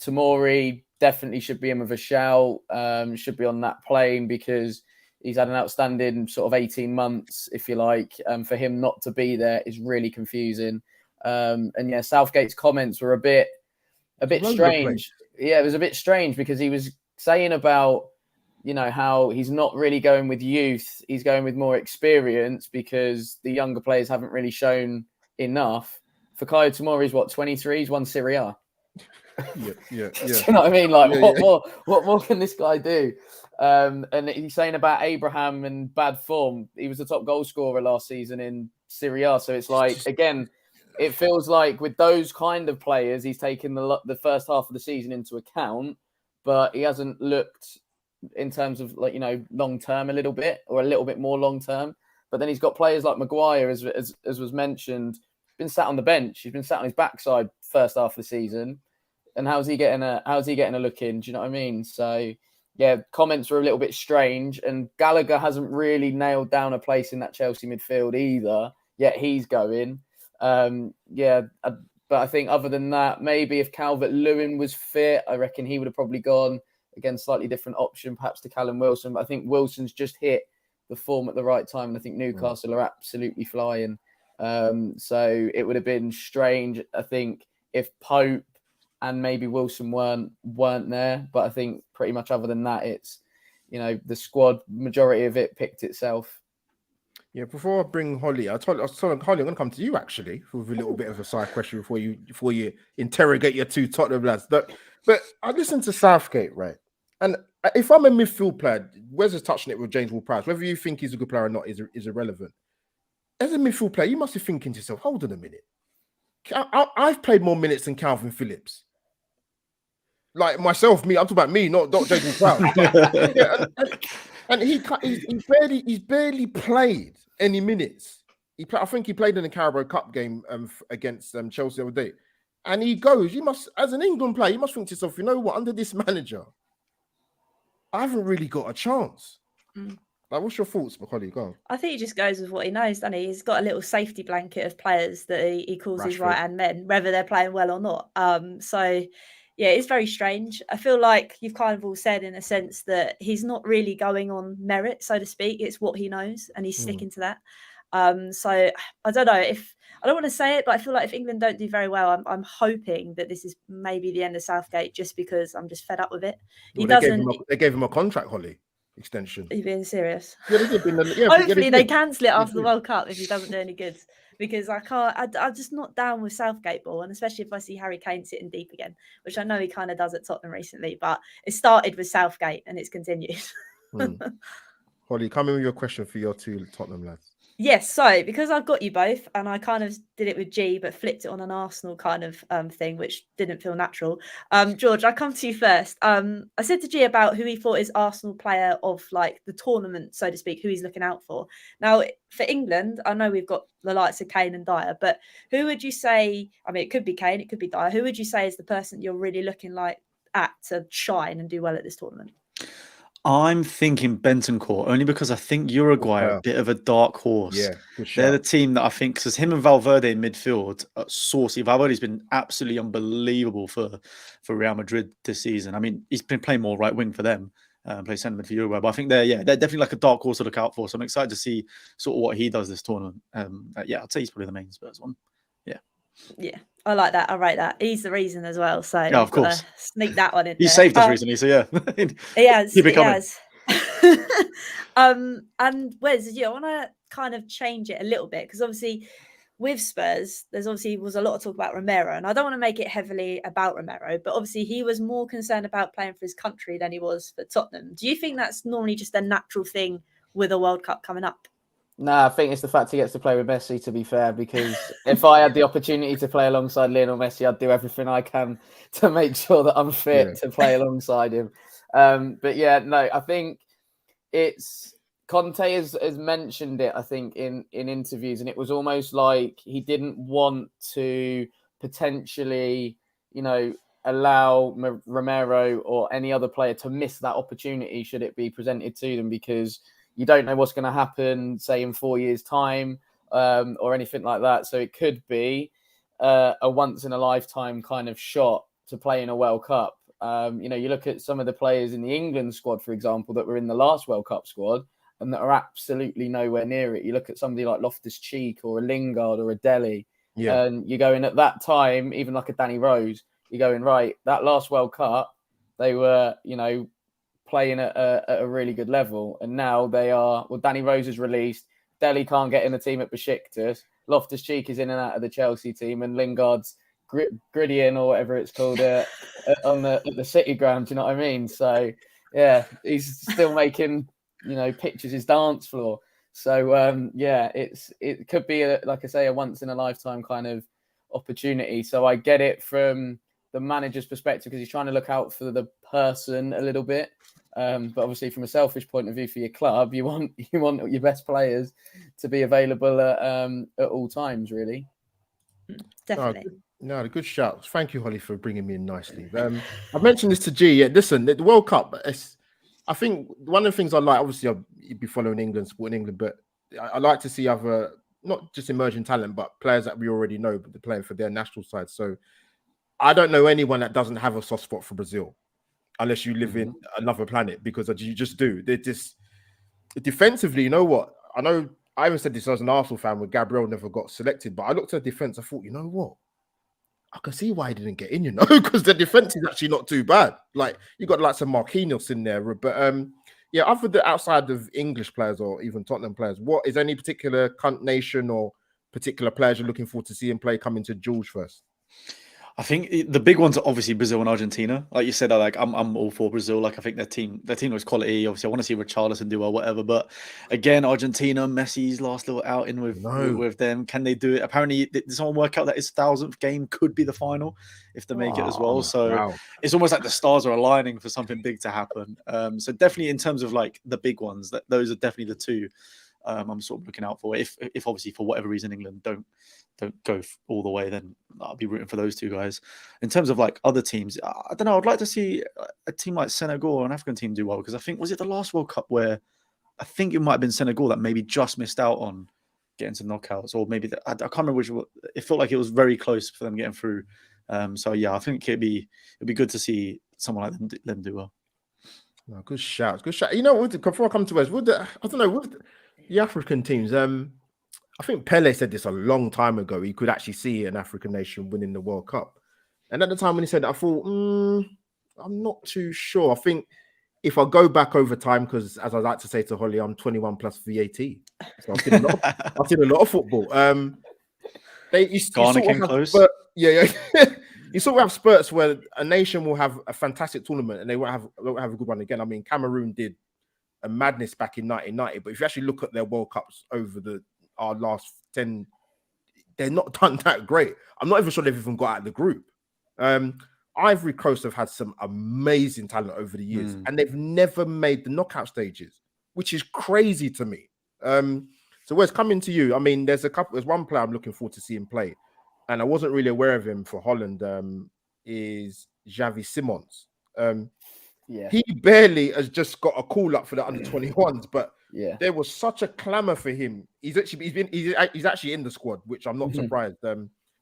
Tomori definitely should be in with a shout, should be on that plane because he's had an outstanding sort of 18 months, if you like. For him not to be there is really confusing. And yeah, Southgate's comments were a bit strange. Yeah, it was a bit strange because he was saying about, how he's not really going with youth. He's going with more experience because the younger players haven't really shown enough. Fikayo Tomori's 23? He's won Serie A.
Yeah.
Do you know what I mean? Like, what more can this guy do? And he's saying about Abraham and bad form. He was the top goal scorer last season in Serie A. So it's like, again, it feels like with those kind of players, he's taken the first half of the season into account, but he hasn't looked in terms of long term a little bit or a little bit more long term. But then he's got players like Maguire, as was mentioned, been sat on the bench. He's been sat on his backside first half of the season. And how's he getting a look in? Do you know what I mean? So yeah, comments were a little bit strange, and Gallagher hasn't really nailed down a place in that Chelsea midfield either. Yet he's going. But I think other than that, maybe if Calvert-Lewin was fit, I reckon he would have probably gone. Again, slightly different option, perhaps to Callum Wilson. But I think Wilson's just hit the form at the right time, and I think Newcastle are absolutely flying. So it would have been strange, I think, if Pope and maybe Wilson weren't there. But I think pretty much other than that, it's, the squad, majority of it picked itself.
Yeah, before I bring Holly, I told Holly, I'm going to come to you actually with a little bit of a side question before you interrogate your two Tottenham lads. But I listened to Southgate, right? And if I'm a midfield player, Wes is touching it with James Ward-Prowse. Whether you think he's a good player or not is irrelevant. As a midfield player, you must be thinking to yourself, hold on a minute. I've played more minutes than Calvin Phillips. Like myself, I'm talking about me, not James Ward-Prowse. And he's barely played any minutes. I think he played in the Carabao Cup game against Chelsea the other day. And he goes, you must, as an England player, you must think to yourself, you know what, under this manager, I haven't really got a chance. Like, what's your thoughts, Macaulay? Go on.
I think he just goes with what he knows, doesn't he? He's got a little safety blanket of players that he calls his right-hand men, whether they're playing well or not. So, yeah, it's very strange. I feel like you've kind of all said in a sense that he's not really going on merit, so to speak. It's what he knows, and he's sticking to that. So I don't know if I don't want to say it, but I feel like if England don't do very well, I'm hoping that this is maybe the end of Southgate, just because I'm just fed up with it. He
Well,
doesn't.
they gave him a contract, Holly, extension.
Are you being serious?
Yeah, they did.
Hopefully they
did.
cancel it
They
after the
did.
World Cup if he doesn't do any good, because I'm just not down with Southgate ball, and especially if I see Harry Kane sitting deep again, which I know he kind of does at Tottenham recently, but it started with Southgate and it's continued.
Holly, come in with your question for your two Tottenham lads.
Yes, so because I've got you both, and I kind of did it with G, but flipped it on an Arsenal kind of thing, which didn't feel natural. George, I come to you first. I said to G about who he thought is Arsenal player of like the tournament, so to speak, who he's looking out for. Now, for England, I know we've got the likes of Kane and Dyer, but who would you say? I mean, it could be Kane, it could be Dyer. Who would you say is the person you're really looking like at to shine and do well at this tournament?
I'm thinking Bentancur, only because I think Uruguay are a bit of a dark horse.
Yeah, good
they're the
shout.
team that I think, because him and Valverde in midfield are saucy. Valverde's been absolutely unbelievable for Real Madrid this season. I mean, he's been playing more right wing for them, play centre mid for Uruguay. But I think they're definitely like a dark horse to look out for. So I'm excited to see sort of what he does this tournament. I'd say he's probably the main Spurs one.
Yeah, I like that. I rate that. He's the reason as well. So
yeah, of course,
sneak that one in.
He saved us recently, so yeah,
he has.
Keep it coming.
And Wes, I want to kind of change it a little bit, because obviously with Spurs, was a lot of talk about Romero, and I don't want to make it heavily about Romero, but obviously he was more concerned about playing for his country than he was for Tottenham. Do you think that's normally just a natural thing with a World Cup coming up?
No, I think it's the fact he gets to play with Messi, to be fair, because if I had the opportunity to play alongside Lionel Messi, I'd do everything I can to make sure that I'm fit to play alongside him. But yeah, no, I think it's Conte has mentioned it, I think, in interviews, and it was almost like he didn't want to potentially, allow Romero or any other player to miss that opportunity should it be presented to them, because you don't know what's going to happen, say, in 4 years' time or anything like that. So it could be a once-in-a-lifetime kind of shot to play in a World Cup. You look at some of the players in the England squad, for example, that were in the last World Cup squad and that are absolutely nowhere near it. You look at somebody like Loftus-Cheek or a Lingard or a Dele, and you're going at that time, even like a Danny Rose, you're going, right, that last World Cup, they were, playing at a really good level, and now they are. Well, Danny Rose is released. Dele can't get in the team at Besiktas. Loftus-Cheek is in and out of the Chelsea team, and Lingard's griddying or whatever it's called at the City ground. Do you know what I mean? So yeah, he's still making pictures his dance floor. So it could be like I say, a once in a lifetime kind of opportunity. So I get it from the manager's perspective, because he's trying to look out for the person a little bit. But obviously, from a selfish point of view for your club, you want your best players to be available at all times, really.
Definitely.
No, good shout. Thank you, Holly, for bringing me in nicely. I mentioned this to G. Yeah, listen, the World Cup. I think one of the things I like, obviously, I'll be following England, supporting England, but I like to see other, not just emerging talent, but players that we already know, but they're playing for their national side. So I don't know anyone that doesn't have a soft spot for Brazil, unless you live in another planet, because you just do. They're just defensively, you know what? I even said this as an Arsenal fan when Gabriel never got selected, but I looked at the defense, I thought, you know what? I can see why he didn't get in, because the defense is actually not too bad. Like, you got like some Marquinhos in there, but other than outside of English players or even Tottenham players, what is any particular nation or particular players you're looking forward to seeing play coming to George first?
I think the big ones are obviously Brazil and Argentina. Like you said, I'm all for Brazil. Like, I think their team was quality. Obviously, I want to see Richarlison do well, whatever. But again, Argentina, Messi's last little outing with them. Can they do it? Apparently, did someone work out that his 1,000th game could be the final if they make it as well? So It's almost like the stars are aligning for something big to happen. So definitely in terms of like the big ones, those are definitely the two I'm sort of looking out for. If obviously for whatever reason England don't go all the way, then I'll be rooting for those two guys. In terms of like other teams, I don't know. I'd like to see a team like Senegal or an African team do well, because I think, was it the last World Cup where I think it might have been Senegal that maybe just missed out on getting to knockouts, or maybe I can't remember which. It felt like it was very close for them getting through. So yeah, I think it'd be good to see someone like them do well.
No, good shout. You know, before I come to Wes, I don't know, with the African teams, I think Pele said this a long time ago. He could actually see an African nation winning the World Cup. And at the time when he said that, I thought, I'm not too sure. I think if I go back over time, because as I like to say to Holly, I'm 21 plus VAT. So I've seen a lot of football. You
Ghana
sort
came
of
close.
yeah. You sort of have spurts where a nation will have a fantastic tournament and they won't have a good one again. I mean, Cameroon did a madness back in 1990, but if you actually look at their World Cups over our last 10, they're not done that great. I'm not even sure they've even got out of the group. Ivory Coast have had some amazing talent over the years, and they've never made the knockout stages, which is crazy to me. So Wes, coming to you, I mean, there's one player I'm looking forward to seeing play, and I wasn't really aware of him for Holland, is Xavi Simons.
Yeah.
He barely has just got a call up for the under 21s, but
Yeah.
there was such a clamour for him. He's actually in the squad, which I'm not surprised.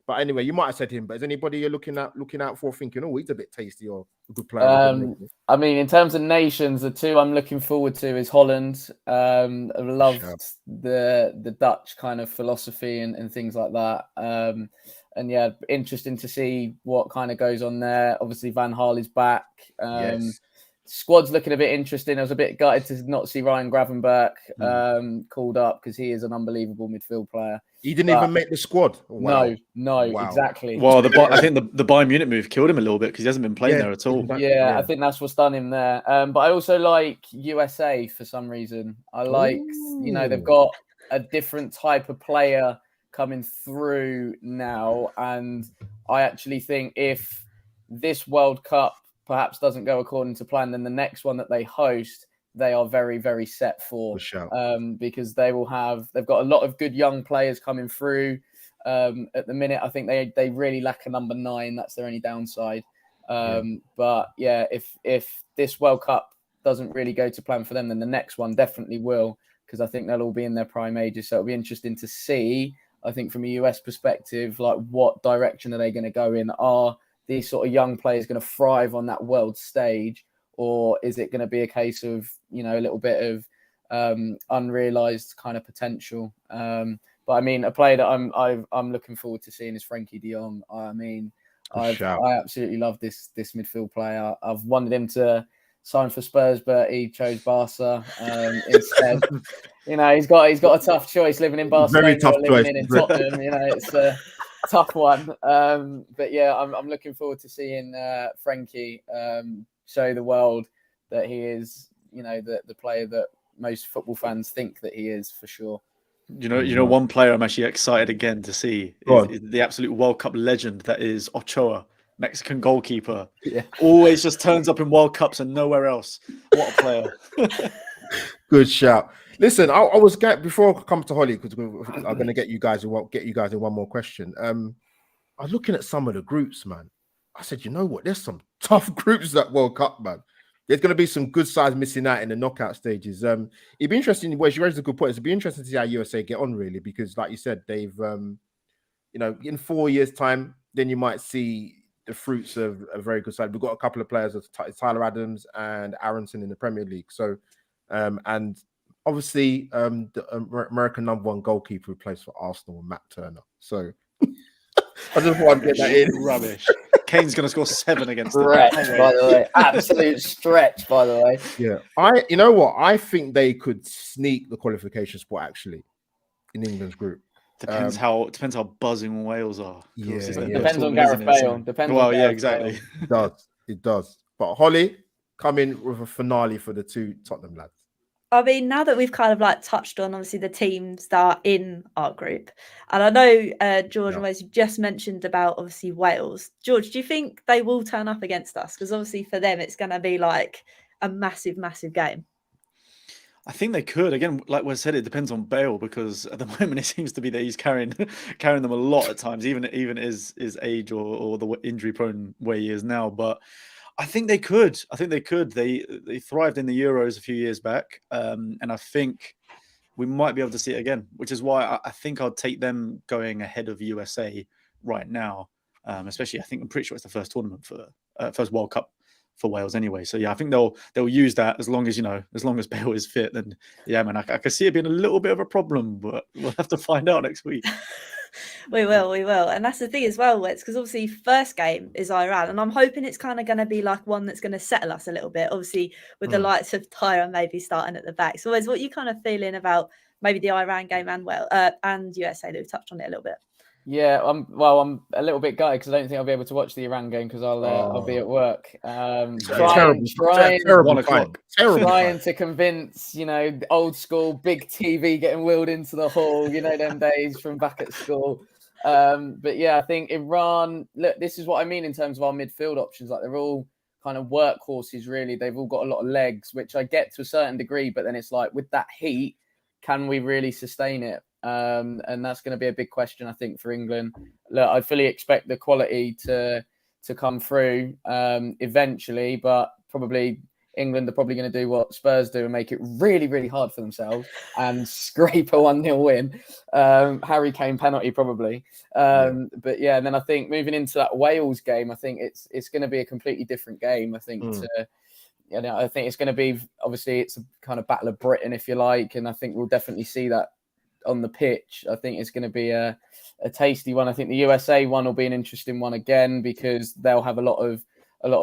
But anyway, you might have said him, but is anybody you're looking out for thinking, oh, he's a bit tasty or a good player?
I mean, in terms of nations, the two I'm looking forward to is Holland. I've loved the Dutch kind of philosophy and things like that. And yeah, interesting to see what kind of goes on there. Obviously, Van Gaal is back.
Yes.
Squad's looking a bit interesting. I was a bit gutted to not see Ryan Gravenberch called up because he is an unbelievable midfield player.
He didn't even make the squad. Wow.
No, exactly.
Well, I think the Bayern Munich move killed him a little bit because he hasn't been playing there at all.
Yeah, I think that's what's done him there. But I also like USA for some reason. I like, they've got a different type of player coming through now. And I actually think if this World Cup perhaps doesn't go according to plan, then the next one that they host, they are very, very set for. Because they've got a lot of good young players coming through. At the minute, I think they really lack a number 9. That's their only downside. But yeah, if this World Cup doesn't really go to plan for them, then the next one definitely will, because I think they'll all be in their prime ages. So it'll be interesting to see, I think, from a US perspective, like what direction are they going to go in? Are these sort of young players going to thrive on that world stage? Or is it going to be a case of, a little bit of unrealized kind of potential? But I mean, a player that I'm looking forward to seeing is Frankie de Jong. I mean, I absolutely love this midfield player. I've wanted him to sign for Spurs, but he chose Barca instead. He's got a tough choice living in Barcelona,
Very tough choice.
living in Tottenham. It's a tough one. But yeah, I'm looking forward to seeing Frankie show the world that he is, the player that most football fans think that he is, for sure.
One player I'm actually excited again to see is the absolute World Cup legend that is Ochoa, Mexican goalkeeper.
Yeah.
Always just turns up in World Cups and nowhere else. What a player.
Good shout. Listen, I was before I come to Holly, because I'm going to get you guys in one more question. I was looking at some of the groups, man. I said, you know what? There's some tough groups that World Cup, man. There's going to be some good sides missing out in the knockout stages. It'd be interesting. Well, you raised a good point. It'd be interesting to see how USA get on, really, because, like you said, they've, in 4 years' time, then you might see the fruits of a very good side. We've got a couple of players, Tyler Adams and Aronson in the Premier League. So, and obviously, the American #1 goalkeeper who plays for Arsenal, Matt Turner. So, I just want to get that in.
Rubbish. Kane's going to score 7 against them.
Stretch, by the way. Absolute stretch, by the way.
Yeah. You know what? I think they could sneak the qualification spot, actually, in England's group.
Depends how buzzing Wales are.
Depends on Gareth Bale.
Exactly.
It does. But Holly, come in with a finale for the two Tottenham lads.
I mean, now that we've kind of touched on obviously the teams that are in our group, and I know George and Wes, you just mentioned about obviously Wales. George, do you think they will turn up against us? Because obviously for them it's going to be like a massive, massive game.
I think they could. Again, like Wes said, it depends on Bale, because at the moment it seems to be that he's carrying them a lot at times, even his age or the injury-prone way he is now. But I think they could. They thrived in the Euros a few years back, and I think we might be able to see it again, which is why I think I'll take them going ahead of USA right now. Especially, I'm pretty sure it's the first tournament first World Cup for Wales anyway. So yeah, I think they'll use that as long as Bale is fit. Then yeah, man, I can see it being a little bit of a problem, but we'll have to find out next week.
We will, and that's the thing as well, Wes, because obviously first game is Iran, and I'm hoping it's kind of going to be like one that's going to settle us a little bit. Obviously, with the likes of Tyra maybe starting at the back. So, Wes, what are you kind of feeling about maybe the Iran game and USA? That we've touched on it a little bit.
Yeah, I'm a little bit gutted because I don't think I'll be able to watch the Iran game because I'll be at work. Trying to convince, old school big TV getting wheeled into the hall, them days from back at school. But yeah, I think Iran, look, this is what I mean in terms of our midfield options. Like they're all kind of workhorses, really. They've all got a lot of legs, which I get to a certain degree, but then it's like with that heat, can we really sustain it? And that's going to be a big question, I think, for England. Look, I fully expect the quality to come through eventually, but probably England are probably going to do what Spurs do and make it really, really hard for themselves and scrape a 1-0 win. Harry Kane penalty probably. But yeah, and then I think moving into that Wales game, I think it's going to be a completely different game. I think I think it's going to be, obviously, it's a kind of battle of Britain, if you like, and I think we'll definitely see that on the pitch. I think it's going to be a tasty one. I think the USA one will be an interesting one again because they'll have a lot of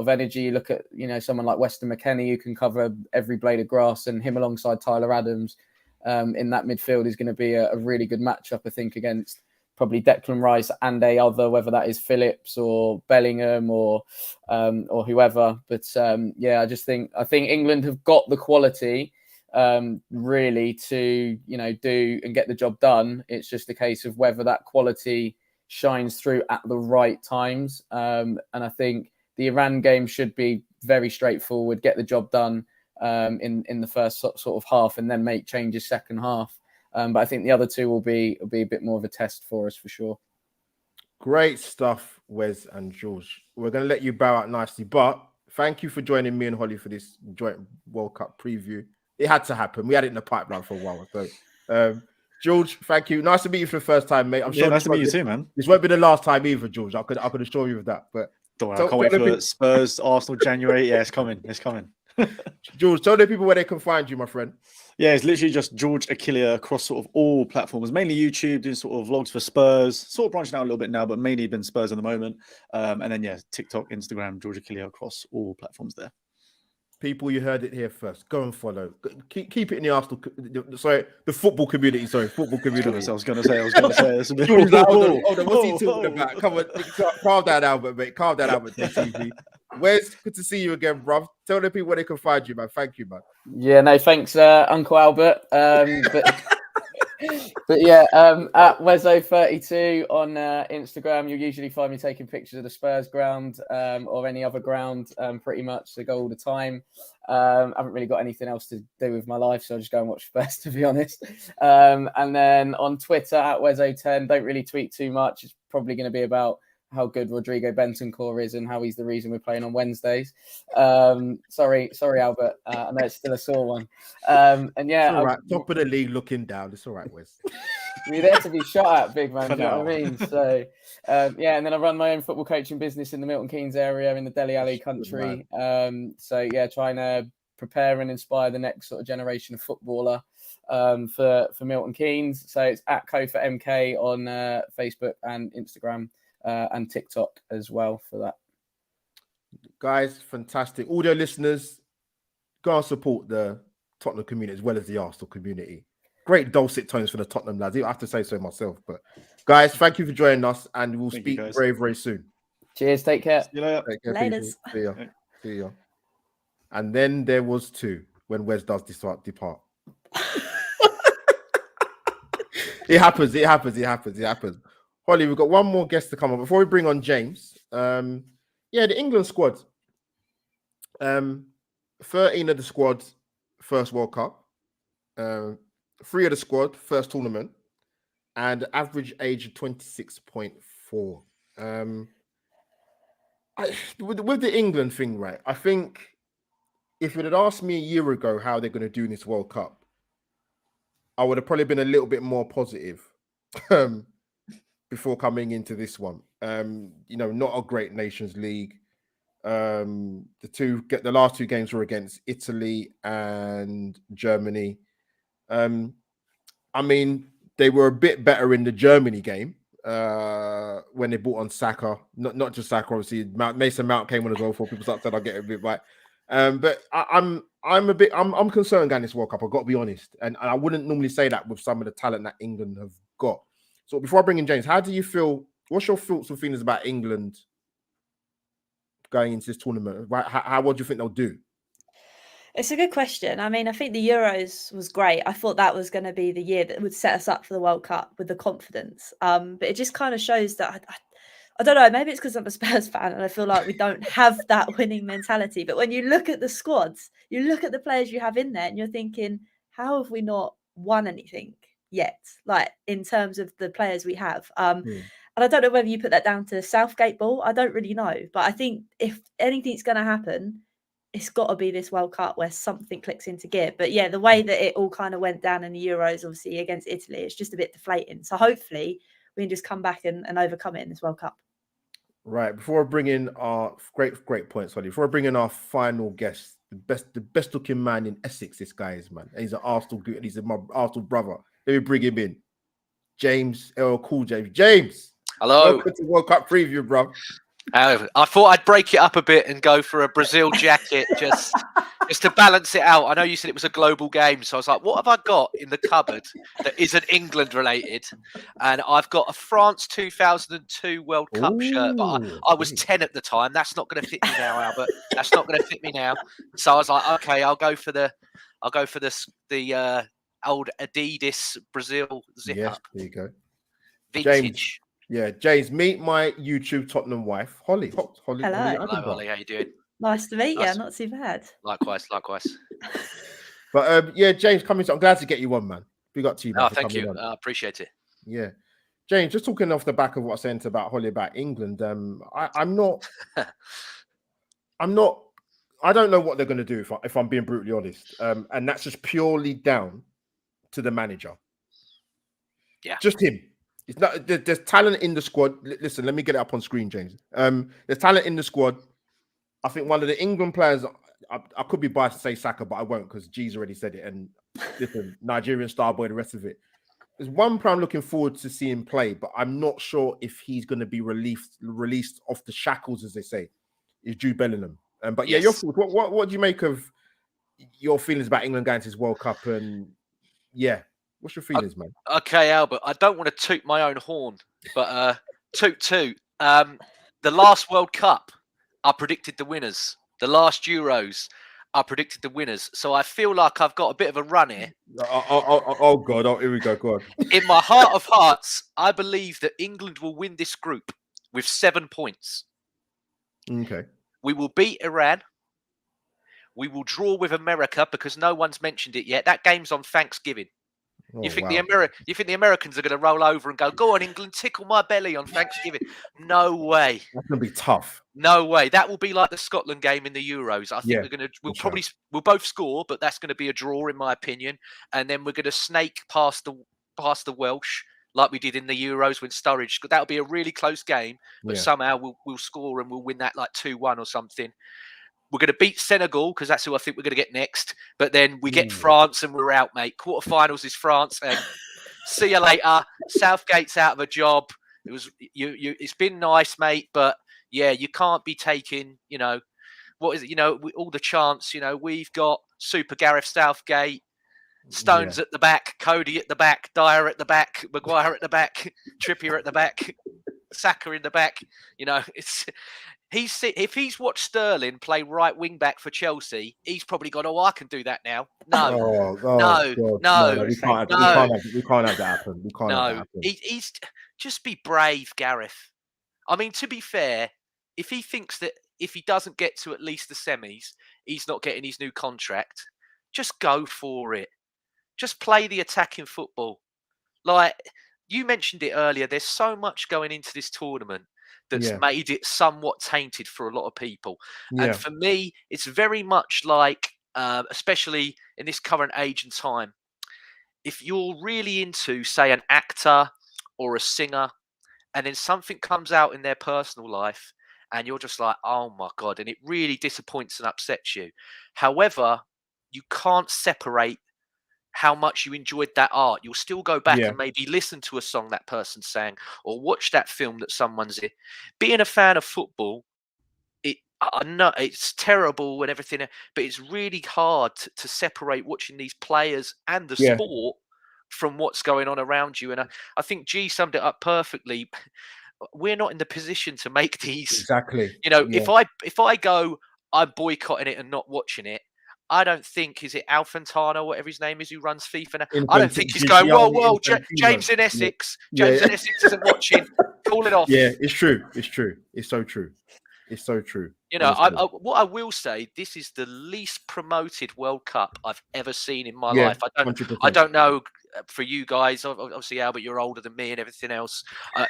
energy. You look at someone like Weston McKennie who can cover every blade of grass, and him alongside Tyler Adams in that midfield is going to be a really good matchup, I think, against probably Declan Rice and whether that is Phillips or Bellingham or whoever. But I think England have got the quality really to do and get the job done. It's just a case of whether that quality shines through at the right times. And I think the Iran game should be very straightforward. Get the job done in the first sort of half, and then make changes second half. But I think the other two will be a bit more of a test for us for sure.
Great stuff, Wes and George. We're going to let you bow out nicely, but thank you for joining me and Holly for this joint World Cup preview. It had to happen. We had it in the pipeline for a while. So, George, thank you. Nice to meet you for the first time, mate. I'm sure
nice to meet you too, man.
This won't be the last time either, George. I could assure you of that. But
don't worry, I can't wait for Spurs, Arsenal, January. Yeah, it's coming. It's coming.
George, tell the people where they can find you, my friend.
Yeah, it's literally just George Achilea across sort of all platforms, mainly YouTube, doing sort of vlogs for Spurs, sort of branching out a little bit now, but mainly been Spurs at the moment. And then, TikTok, Instagram, George Achilea across all platforms there.
People, you heard it here first. Go and follow. Keep it in the Arsenal. The football community. Football community.
I was going to say.
Hold on, what's he talking about? Come on, calm down, Albert, mate. Calm down, Albert. TV. Wes, good to see you again, bruv. Tell the people where they can find you, man. Thank you, man.
Yeah, no, thanks, Uncle Albert. But yeah, at Wezo32 on Instagram, you'll usually find me taking pictures of the Spurs ground or any other ground pretty much. They go all the time. I haven't really got anything else to do with my life, so I just go and watch Spurs, to be honest. And then on Twitter, at Wezo10, don't really tweet too much. It's probably going to be about how good Rodrigo Bentancur is and how he's the reason we're playing on Wednesdays. Sorry, Albert. I know it's still a sore one. And yeah,
all right. Top of the league, looking down. It's all right, Wes.
You're there to be shot at, big man. You know what I mean? So and then I run my own football coaching business in the Milton Keynes area in the Dele Alli country. So yeah, trying to prepare and inspire the next sort of generation of footballer for Milton Keynes. So it's at CoForMK on Facebook and Instagram. And TikTok as well for that.
Guys, fantastic. Audio listeners, go and support the Tottenham community as well as the Arsenal community. Great dulcet tones for the Tottenham lads. I have to say so myself. But guys, thank you for joining us, and we'll speak very, very soon.
Cheers. Take care.
See you later.
Take care, See ya. And then there was two when Wes does depart. It happens. Holly, we've got one more guest to come on. Before we bring on James, the England squad. 13 of the squad, first World Cup. 3 of the squad, first tournament. And average age of 26.4. With the England thing, right, I think if you'd had asked me a year ago how they're going to do in this World Cup, I would have probably been a little bit more positive. Before coming into this one, not a great Nations League. The last two games were against Italy and Germany. I mean, they were a bit better in the Germany game when they brought on Saka. Not just Saka, obviously. Mason Mount came on as well. For people started, I'll get a bit right. But I'm concerned going this World Cup. I've got to be honest, and I wouldn't normally say that with some of the talent that England have got. So before I bring in James, how do you feel? What's your thoughts and feelings about England going into this tournament? What do you think they'll do?
It's a good question. I mean, I think the Euros was great. I thought that was going to be the year that would set us up for the World Cup with the confidence. But it just kind of shows that I don't know. Maybe it's because I'm a Spurs fan and I feel like we don't have that winning mentality. But when you look at the squads, you look at the players you have in there, and you're thinking, how have we not won anything yet? Like in terms of the players we have. And I don't know whether you put that down to Southgate ball. I don't really know. But I think if anything's going to happen, it's got to be this World Cup where something clicks into gear. But yeah, the way that it all kind of went down in the Euros, obviously against Italy, it's just a bit deflating. So hopefully we can just come back and overcome it in this World Cup.
Right. Before I bring in our great points, Ollie. Before I bring in our final guest, the best looking man in Essex, this guy is, man. He's an Arsenal dude. He's my Arsenal brother. Let me bring him in. James L. Cool James. James.
Hello.
Welcome to World Cup preview, bro.
I thought I'd break it up a bit and go for a Brazil jacket just to balance it out. I know you said it was a global game, so I was like, what have I got in the cupboard that isn't England related? And I've got a France 2002 World Cup shirt, but I was 10 at the time. That's not going to fit me now, Albert. That's not going to fit me now. So I was like, okay, I'll go for the old Adidas Brazil zip up.
There you go.
Vintage.
James. Yeah, James, meet my YouTube Tottenham wife, Holly.
Hello.
Hello, Holly. How you doing?
Nice to meet
Nice.
you. Not too bad.
Likewise.
But yeah, James, I'm glad to get you on, man. Big up to you, man.
Oh, thank you. I appreciate it.
Yeah. James, just talking off the back of what I said about Holly about England, I'm not I don't know what they're going to do if I'm being brutally honest. And that's just purely down to the manager.
Yeah.
Just him. It's not. There's talent in the squad. Listen, let me get it up on screen, James. There's talent in the squad. I think one of the England players. I could be biased to say Saka, but I won't because G's already said it. And listen, Nigerian star boy, the rest of it. There's one player I'm looking forward to seeing play, but I'm not sure if he's going to be released off the shackles, as they say. Is Jude Bellingham? But yeah,
Yes.
your thoughts. What do you make of your feelings about England going to this World Cup? And yeah. What's your feelings, man?
Okay, Albert. I don't want to toot my own horn, but toot. The last World Cup, I predicted the winners. The last Euros, I predicted the winners. So I feel like I've got a bit of a run here.
Oh God! Oh, here we go. Go on.
In my heart of hearts, I believe that England will win this group with 7 points.
Okay.
We will beat Iran. We will draw with America because no one's mentioned it yet. That game's on Thanksgiving. You think the Americans are going to roll over and go on England, tickle my belly on Thanksgiving? No way.
That's going to be tough.
No way. That will be like the Scotland game in the Euros. I think we'll both score, but that's going to be a draw in my opinion. And then we're going to snake past the Welsh like we did in the Euros when Sturridge. That'll be a really close game, but somehow we'll score and we'll win that like 2-1 or something. We're going to beat Senegal because that's who I think we're going to get next. But then we get France and we're out, mate. Quarterfinals is France, and see you later. Southgate's out of a job. It was it's been nice, mate, but yeah, you can't be taking. What is it? All the chance. We've got Super Gareth Southgate, Stones at the back, Cody at the back, Dyer at the back, Maguire at the back, Trippier at the back, Saka in the back. It's. If he's watched Sterling play right wing back for Chelsea, he's probably gone, I can do that now. No, no.
We can't have that happen. We can't have that happen.
He's just be brave, Gareth. I mean, to be fair, if he thinks that if he doesn't get to at least the semis, he's not getting his new contract, just go for it. Just play the attacking football. Like you mentioned it earlier, there's so much going into this tournament that's made it somewhat tainted for a lot of people. And for me, it's very much like, especially in this current age and time, if you're really into, say, an actor or a singer, and then something comes out in their personal life, and you're just like, oh my God, and it really disappoints and upsets you. However, you can't separate how much you enjoyed that art. You'll still go back
Yeah.
and maybe listen to a song that person sang or watch that film that someone's in. Being a fan of football, I know it's terrible and everything, but it's really hard to separate watching these players and the
Yeah.
sport from what's going on around you. And I think G summed it up perfectly. We're not in the position to make these.
Exactly.
You know,
Yeah.
if I go, I'm boycotting it and not watching it. I don't think, is it Alfantano, whatever his name is, who runs FIFA now? I don't think he's going, whoa, James in Essex. James in Essex isn't watching. Call it off.
Yeah, it's true. It's true. It's so true. It's so true.
You know, what I will say, this is the least promoted World Cup I've ever seen in my life.
100%.
I don't know for you guys. Obviously, Albert, you're older than me and everything else. I'm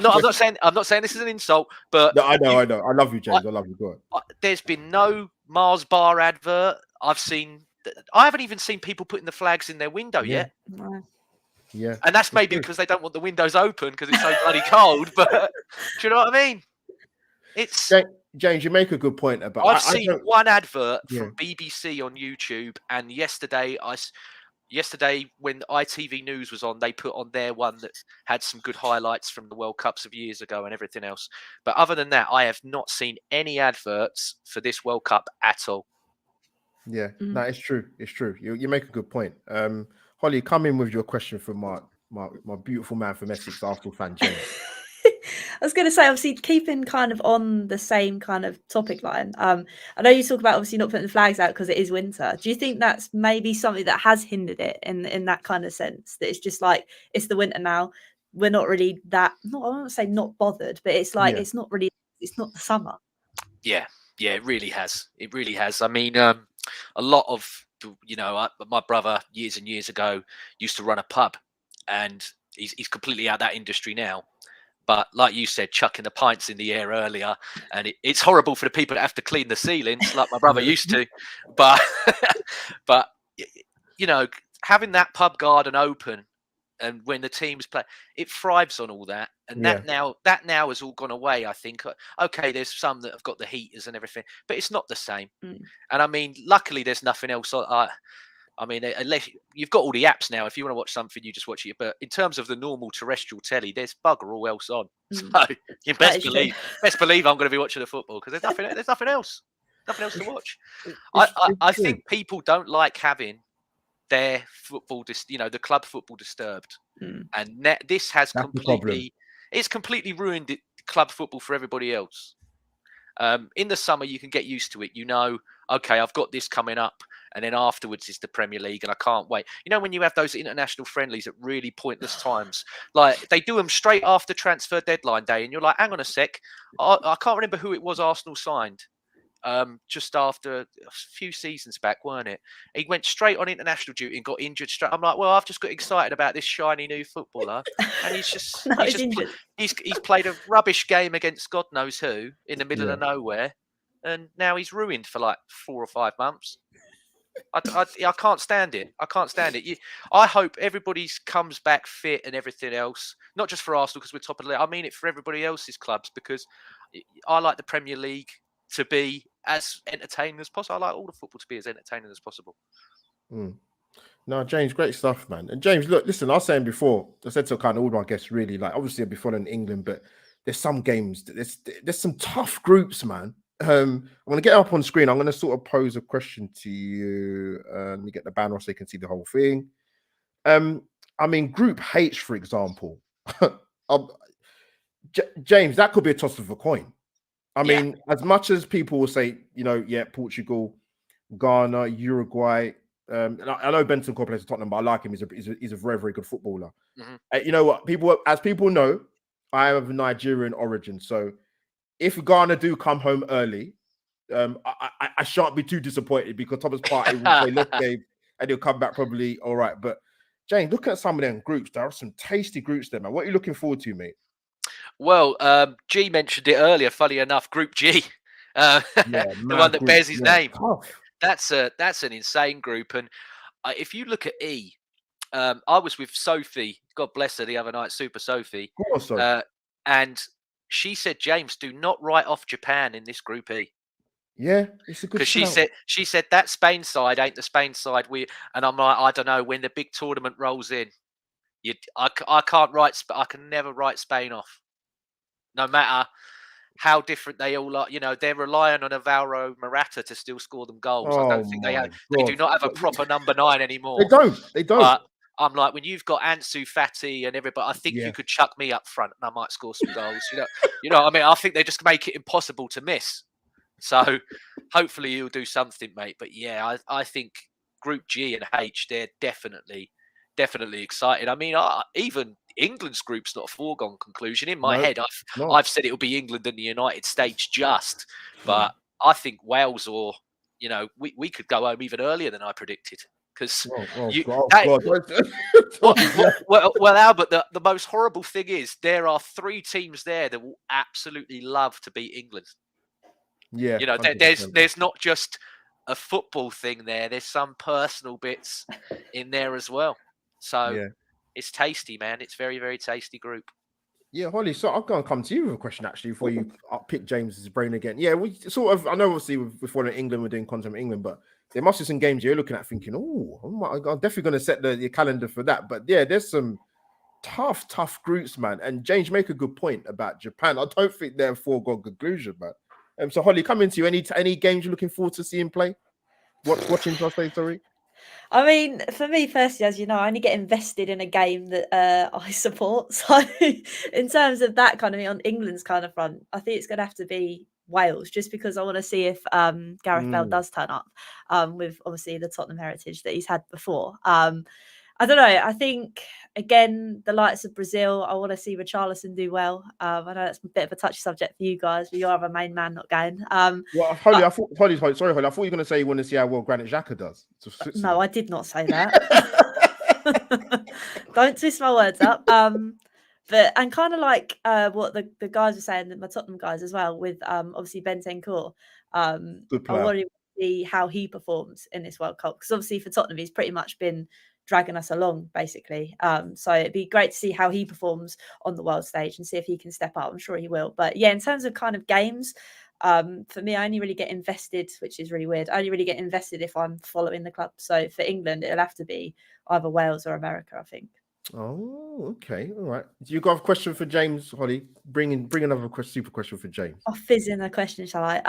not saying this is an insult, but
no, I know. I love you, James. I love you. Go on.
There's been no Mars bar advert. I haven't even seen people putting the flags in their window yet.
No.
Yeah,
and that's maybe because they don't want the windows open because it's so bloody cold. But do you know what I mean? It's
James, you make a good point about.
I've seen one advert
Yeah.
from BBC on YouTube, and yesterday when ITV News was on, they put on their one that had some good highlights from the World Cups of years ago and everything else. But other than that, I have not seen any adverts for this World Cup at all.
Yeah, no, it's true. It's true. You make a good point. Holly, come in with your question for my beautiful man from Essex, Arsenal fan, James.
I was going to say, obviously, keeping kind of on the same kind of topic line. I know you talk about obviously not putting the flags out because it is winter. Do you think that's maybe something that has hindered it in that kind of sense? That it's just like, it's the winter now. We're not really that, I won't say not bothered, but it's like, it's not the summer.
Yeah, it really has. It really has. I mean, a lot of, my brother years and years ago used to run a pub, and he's completely out of that industry now. But like you said, chucking the pints in the air earlier, and it's horrible for the people that have to clean the ceilings, like my brother used to. But having that pub garden open, and when the teams play, it thrives on all that. And that now has all gone away. I think. Okay, there's some that have got the heaters and everything, but it's not the same. And I mean, luckily, there's nothing else. I mean, unless you've got all the apps now, if you want to watch something, you just watch it. But in terms of the normal terrestrial telly, there's bugger all else on. So you best believe I'm going to be watching the football because there's nothing else to watch. I think people don't like having their football, the club football disturbed, and this has completely ruined club football for everybody else. In the summer, you can get used to it. Okay, I've got this coming up. And then afterwards is the Premier League, and I can't wait. When you have those international friendlies at really pointless times, like they do them straight after transfer deadline day, and you're like, hang on a sec, I can't remember who it was Arsenal signed just after a few seasons back, weren't it? He went straight on international duty and got injured straight. I'm like, well, I've just got excited about this shiny new footballer, and he's just he's played a rubbish game against God knows who in the middle of nowhere, and now he's ruined for like 4 or 5 months. I can't stand it. I hope everybody comes back fit and everything else, not just for Arsenal because we're top of the league. I mean it for everybody else's clubs because I like the Premier League to be as entertaining as possible. I like all the football to be as entertaining as possible.
No, James, great stuff, man. And James, look, listen, I was saying before, I said to kind of all my guests, really, like obviously I'll be following England, but there's some games, there's some tough groups, man. I'm going to get up on screen. I'm going to sort of pose a question to you. Let me get the banner so you can see the whole thing. I mean, Group H, for example. James, that could be a toss of a coin. I mean, as much as people will say, Portugal, Ghana, Uruguay. I know Benton plays for Tottenham, but I like him. He's a very, very good footballer. You know what? People know, I am of Nigerian origin, so if Ghana do come home early, I shan't be too disappointed because Thomas Partey will play left game and he'll come back probably all right. But James, look at some of them groups. There are some tasty groups there, man. What are you looking forward to, mate?
Well, G mentioned it earlier. Funny enough, Group G, the one that bears his name.
Tough.
That's an insane group. And if you look at E, I was with Sophie, God bless her, the other night, Super Sophie, and she said, James, do not write off Japan in this Group E.
Yeah, it's a good
Because
shout.
she said that Spain side ain't the Spain side and I'm like, I don't know, when the big tournament rolls in, I can never write Spain off, no matter how different they all are. You know, they're relying on Alvaro Morata to still score them goals. I
Oh
don't think
my
they do
God.
not have a proper number 9 anymore.
They don't. They don't.
But I'm like, when you've got Ansu Fati and everybody, I think
Yeah.
you could chuck me up front and I might score some goals. You know what I mean? I think they just make it impossible to miss. So hopefully you'll do something, mate. But yeah, I think Group G and H, they're definitely excited. I mean, even England's group's not a foregone conclusion. In my head, I've said it'll be England and the United States just. But I think Wales we could go home even earlier than I predicted. Because well, Albert, the most horrible thing is there are 3 teams there that will absolutely love to beat England.
Yeah,
you know, there's not just a football thing there. There's some personal bits in there as well. So it's tasty, man. It's very, very tasty group.
Yeah, Holly. So I'm going to come to you with a question actually before you pick James's brain again. Yeah, we sort of. I know obviously before England we're doing content with England, but there must be some games you're looking at thinking, I'm definitely going to set the calendar for that. But yeah, there's some tough groups, man. And James make a good point about Japan. I don't think they're a foregone conclusion, man. So Holly, coming to you. Any games you're looking forward to seeing play? Watching? Should I say sorry?
I mean, for me, firstly, as you know, I only get invested in a game that I support. So, in terms of that kind of thing on England's kind of front, I think it's going to have to be Wales, just because I want to see if Gareth Bale does turn up with obviously the Tottenham heritage that he's had before. I don't know. I think, again, the likes of Brazil, I want to see Richarlison do well. I know that's a bit of a touchy subject for you guys, but you are a main man not going.
Well, Holly, Holly, I thought you were going to say you want to see how well Granit Xhaka does.
No, I did not say that. Don't twist my words up. And kind of like what the guys were saying, my Tottenham guys as well, with obviously Bentancur. I want to see how he performs in this World Cup, because obviously for Tottenham he's pretty much been dragging us along basically. So it'd be great to see how he performs on the world stage and see if he can step up. I'm sure he will. But yeah, in terms of kind of games, for me, I only really get invested, which is really weird. I only really get invested if I'm following the club. So for England, it'll have to be either Wales or America, I think.
Oh, okay. All right. Do you got a question for James, Holly? Bring another super question for James.
I'll fizz in a question, shall I?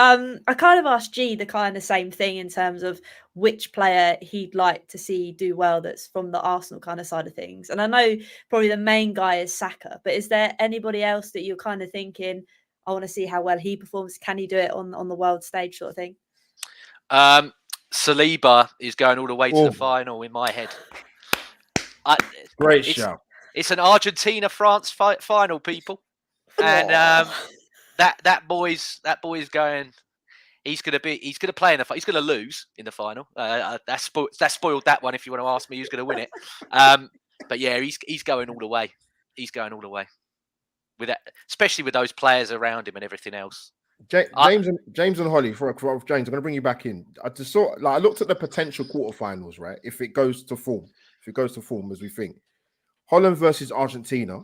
I kind of asked G the kind of same thing in terms of which player he'd like to see do well that's from the Arsenal kind of side of things. And I know probably the main guy is Saka, but is there anybody else that you're kind of thinking, I want to see how well he performs? Can he do it on the world stage sort of thing?
Saliba is going all the way to the final in my head.
Great shout.
It's an Argentina-France final, people. And that boy's going. He's going to play in he's going to lose in the final. That spoiled that one. If you want to ask me who's going to win it, but yeah, he's going all the way. He's going all the way with that, especially with those players around him and everything else.
James and Holly, for James, I'm going to bring you back in. I looked at the potential quarterfinals, right? If it goes to form as we think, Holland versus Argentina,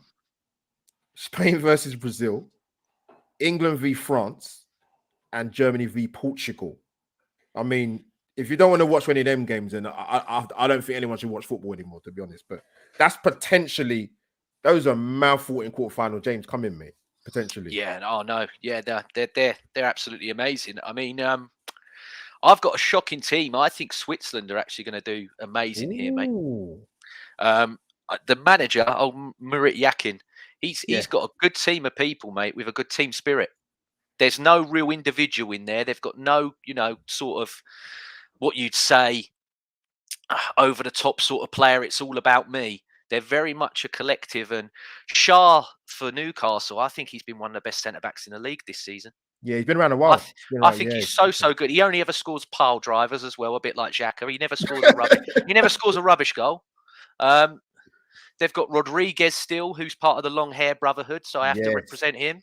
Spain versus Brazil, England v France, and Germany v Portugal. I mean, if you don't want to watch any of them games, then I don't think anyone should watch football anymore, to be honest. But that's potentially, those are mouth-watering quarterfinal. James, come in, mate. Potentially.
Yeah. Oh no. Yeah. They're absolutely amazing. I mean, I've got a shocking team. I think Switzerland are actually going to do amazing here, mate. The manager, Murat Yakin, he's got a good team of people, mate, with a good team spirit. There's no real individual in there. They've got no, sort of what you'd say over the top sort of player. It's all about me. They're very much a collective. And Shah for Newcastle, I think he's been one of the best centre-backs in the league this season.
Yeah, he's been around a while.
I think he's so good. He only ever scores pile drivers as well, a bit like Xhaka. He never scores a rubbish. He never scores a rubbish goal. They've got Rodriguez still, who's part of the long hair brotherhood, so I have to represent him.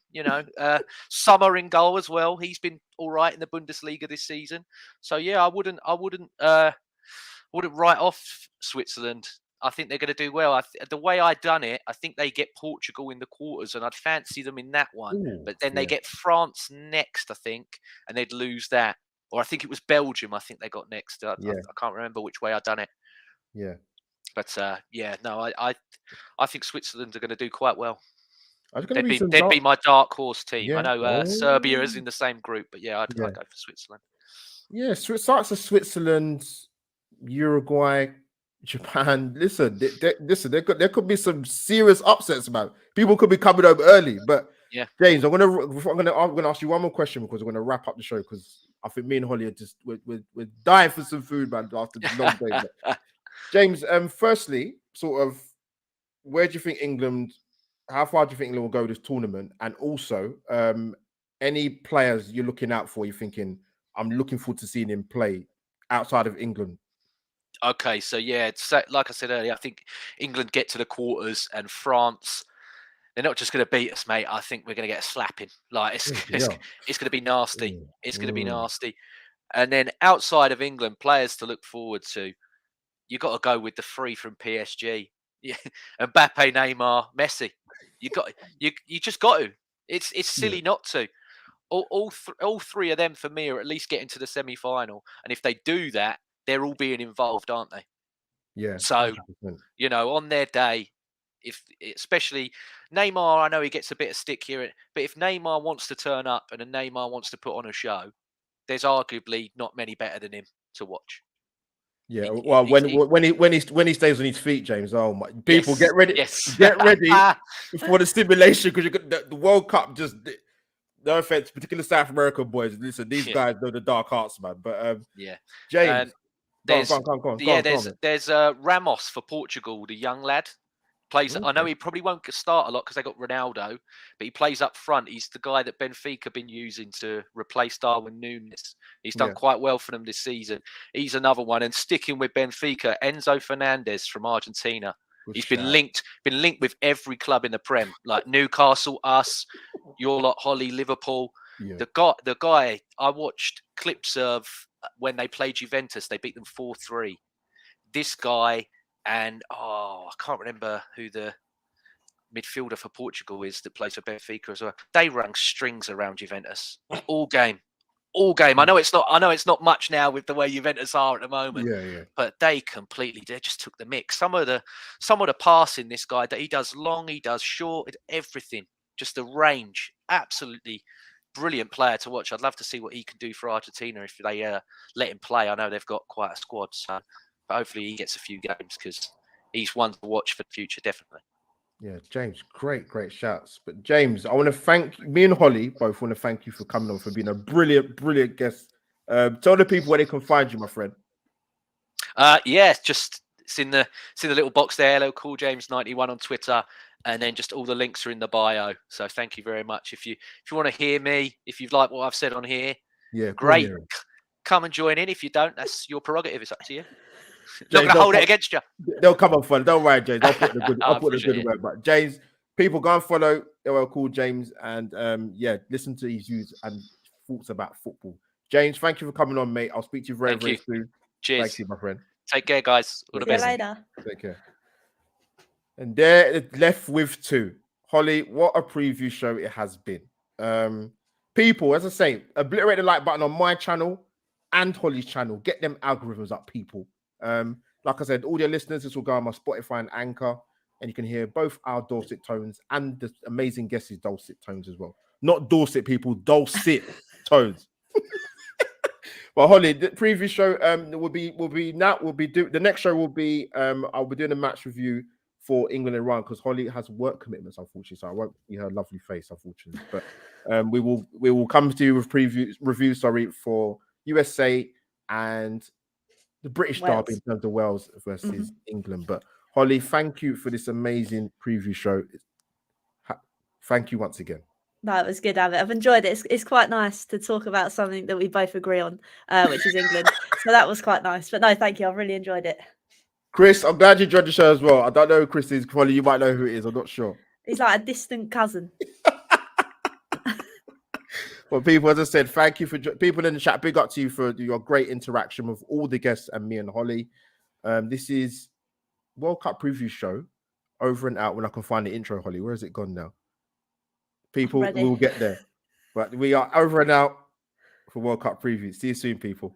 Sommer in goal as well. He's been all right in the Bundesliga this season. So yeah, I wouldn't write off Switzerland I think they're going to do well. The way I done it, I think they get Portugal in the quarters, and I'd fancy them in that one.
Ooh,
But then they get France next, I think, and they'd lose that. Or I think it was Belgium. I think they got next. I can't remember which way I done it.
Yeah.
But no, I think Switzerland are going to do quite well.
They'd
be my dark horse team.
Yeah.
I know Serbia is in the same group, but I'd go for Switzerland.
Yeah, starts of Switzerland, Uruguay, Japan. Listen, there could be some serious upsets, man. People could be coming over early, but
yeah,
James, I'm gonna ask you one more question because we're gonna wrap up the show because I think me and Holly are just we're dying for some food, man, after this long day. James, firstly, sort of, where do you think England? How far do you think England will go this tournament? And also, any players you're looking out for? You're thinking, I'm looking forward to seeing him play outside of England.
Okay, so like I said earlier, I think England get to the quarters and France, they're not just going to beat us, mate. I think we're going to get a slapping. Like it's going to be nasty. It's going to be nasty. And then outside of England, players to look forward to, you got to go with the three from PSG. Yeah, Mbappe, Neymar, Messi. You just got to. It's silly not to. All three of them for me are at least getting to the semi-final, and if they do that, they're all being involved, aren't they?
Yeah.
So 100%. On their day, especially Neymar, I know he gets a bit of stick here, but if Neymar wants to turn up and Neymar wants to put on a show, there's arguably not many better than him to watch.
Yeah, well, when he stays on his feet, James. Oh my! People, get ready, get ready for the simulation because you got the World Cup. Just no offense, particularly South American boys. Listen, these guys know the dark arts, man. But James,
there's Ramos for Portugal, the young lad. Plays. Okay. I know he probably won't start a lot because they got Ronaldo, but he plays up front. He's the guy that Benfica been using to replace Darwin Núñez. He's done quite well for them this season. He's another one. And sticking with Benfica, Enzo Fernandez from Argentina. He's been linked with every club in the Prem, like Newcastle, us, your lot, Holly, Liverpool. Yeah. The guy. I watched clips of when they played Juventus. They beat them 4-3. This guy. And I can't remember who the midfielder for Portugal is that plays for Benfica as well. They rung strings around Juventus all game. I know it's not much now with the way Juventus are at the moment. But they just took the mix. Some of the passing, this guy, that he does long, he does short, everything. Just the range. Absolutely brilliant player to watch. I'd love to see what he can do for Argentina if they let him play. I know they've got quite a squad, so. But hopefully he gets a few games because he's one to watch for the future, definitely.
Yeah, James, great shouts. But James, I want to thank me and Holly both want to thank you for coming on, for being a brilliant guest. Tell the people where they can find you, my friend.
Just it's in the little box there. Hello, Cool James 91 on Twitter, and then just all the links are in the bio. So thank you very much. If you want to hear me, if you've liked what I've said on here, great. Come and join in. If you don't, that's your prerogative. It's up to you. James, not going to hold it against you.
They'll come on fun. Don't worry, James. I'll put the good word. But James, people go and follow Cool James and listen to his views and thoughts about football. James, thank you for coming on, mate. I'll speak to you very soon.
Cheers.
Thank you, my friend.
Take care, guys. All the best.
See you later.
Take care. And there, left with two. Holly, what a preview show it has been. People, as I say, obliterate the like button on my channel and Holly's channel. Get them algorithms up, people. Like I said, all your listeners, this will go on my Spotify and Anchor, and you can hear both our dulcet tones and the amazing guests' dulcet tones as well. Not Dorset, people, dulcet tones. But Holly, the previous show the next show will be I'll be doing a match review for England and Iran because Holly has work commitments, unfortunately, so I won't see her lovely face, unfortunately. But we will come to you with reviews for USA and the British derby in terms of Wales versus England. But Holly, thank you for this amazing preview show. Thank you once again.
That was good, Abbott. I've enjoyed it. It's quite nice to talk about something that we both agree on, which is England. So that was quite nice. But no, thank you. I've really enjoyed it.
Chris, I'm glad you enjoyed the show as well. I don't know who Chris is. Holly, you might know who it is. I'm not sure.
He's like a distant cousin.
Well, people, as I said, thank you for people in the chat. Big up to you for your great interaction with all the guests and me and Holly. This is World Cup preview show over and out when I can find the intro, Holly. Where has it gone now? People,
Ready.
we'll get there. But we are over and out for World Cup preview. See you soon, people.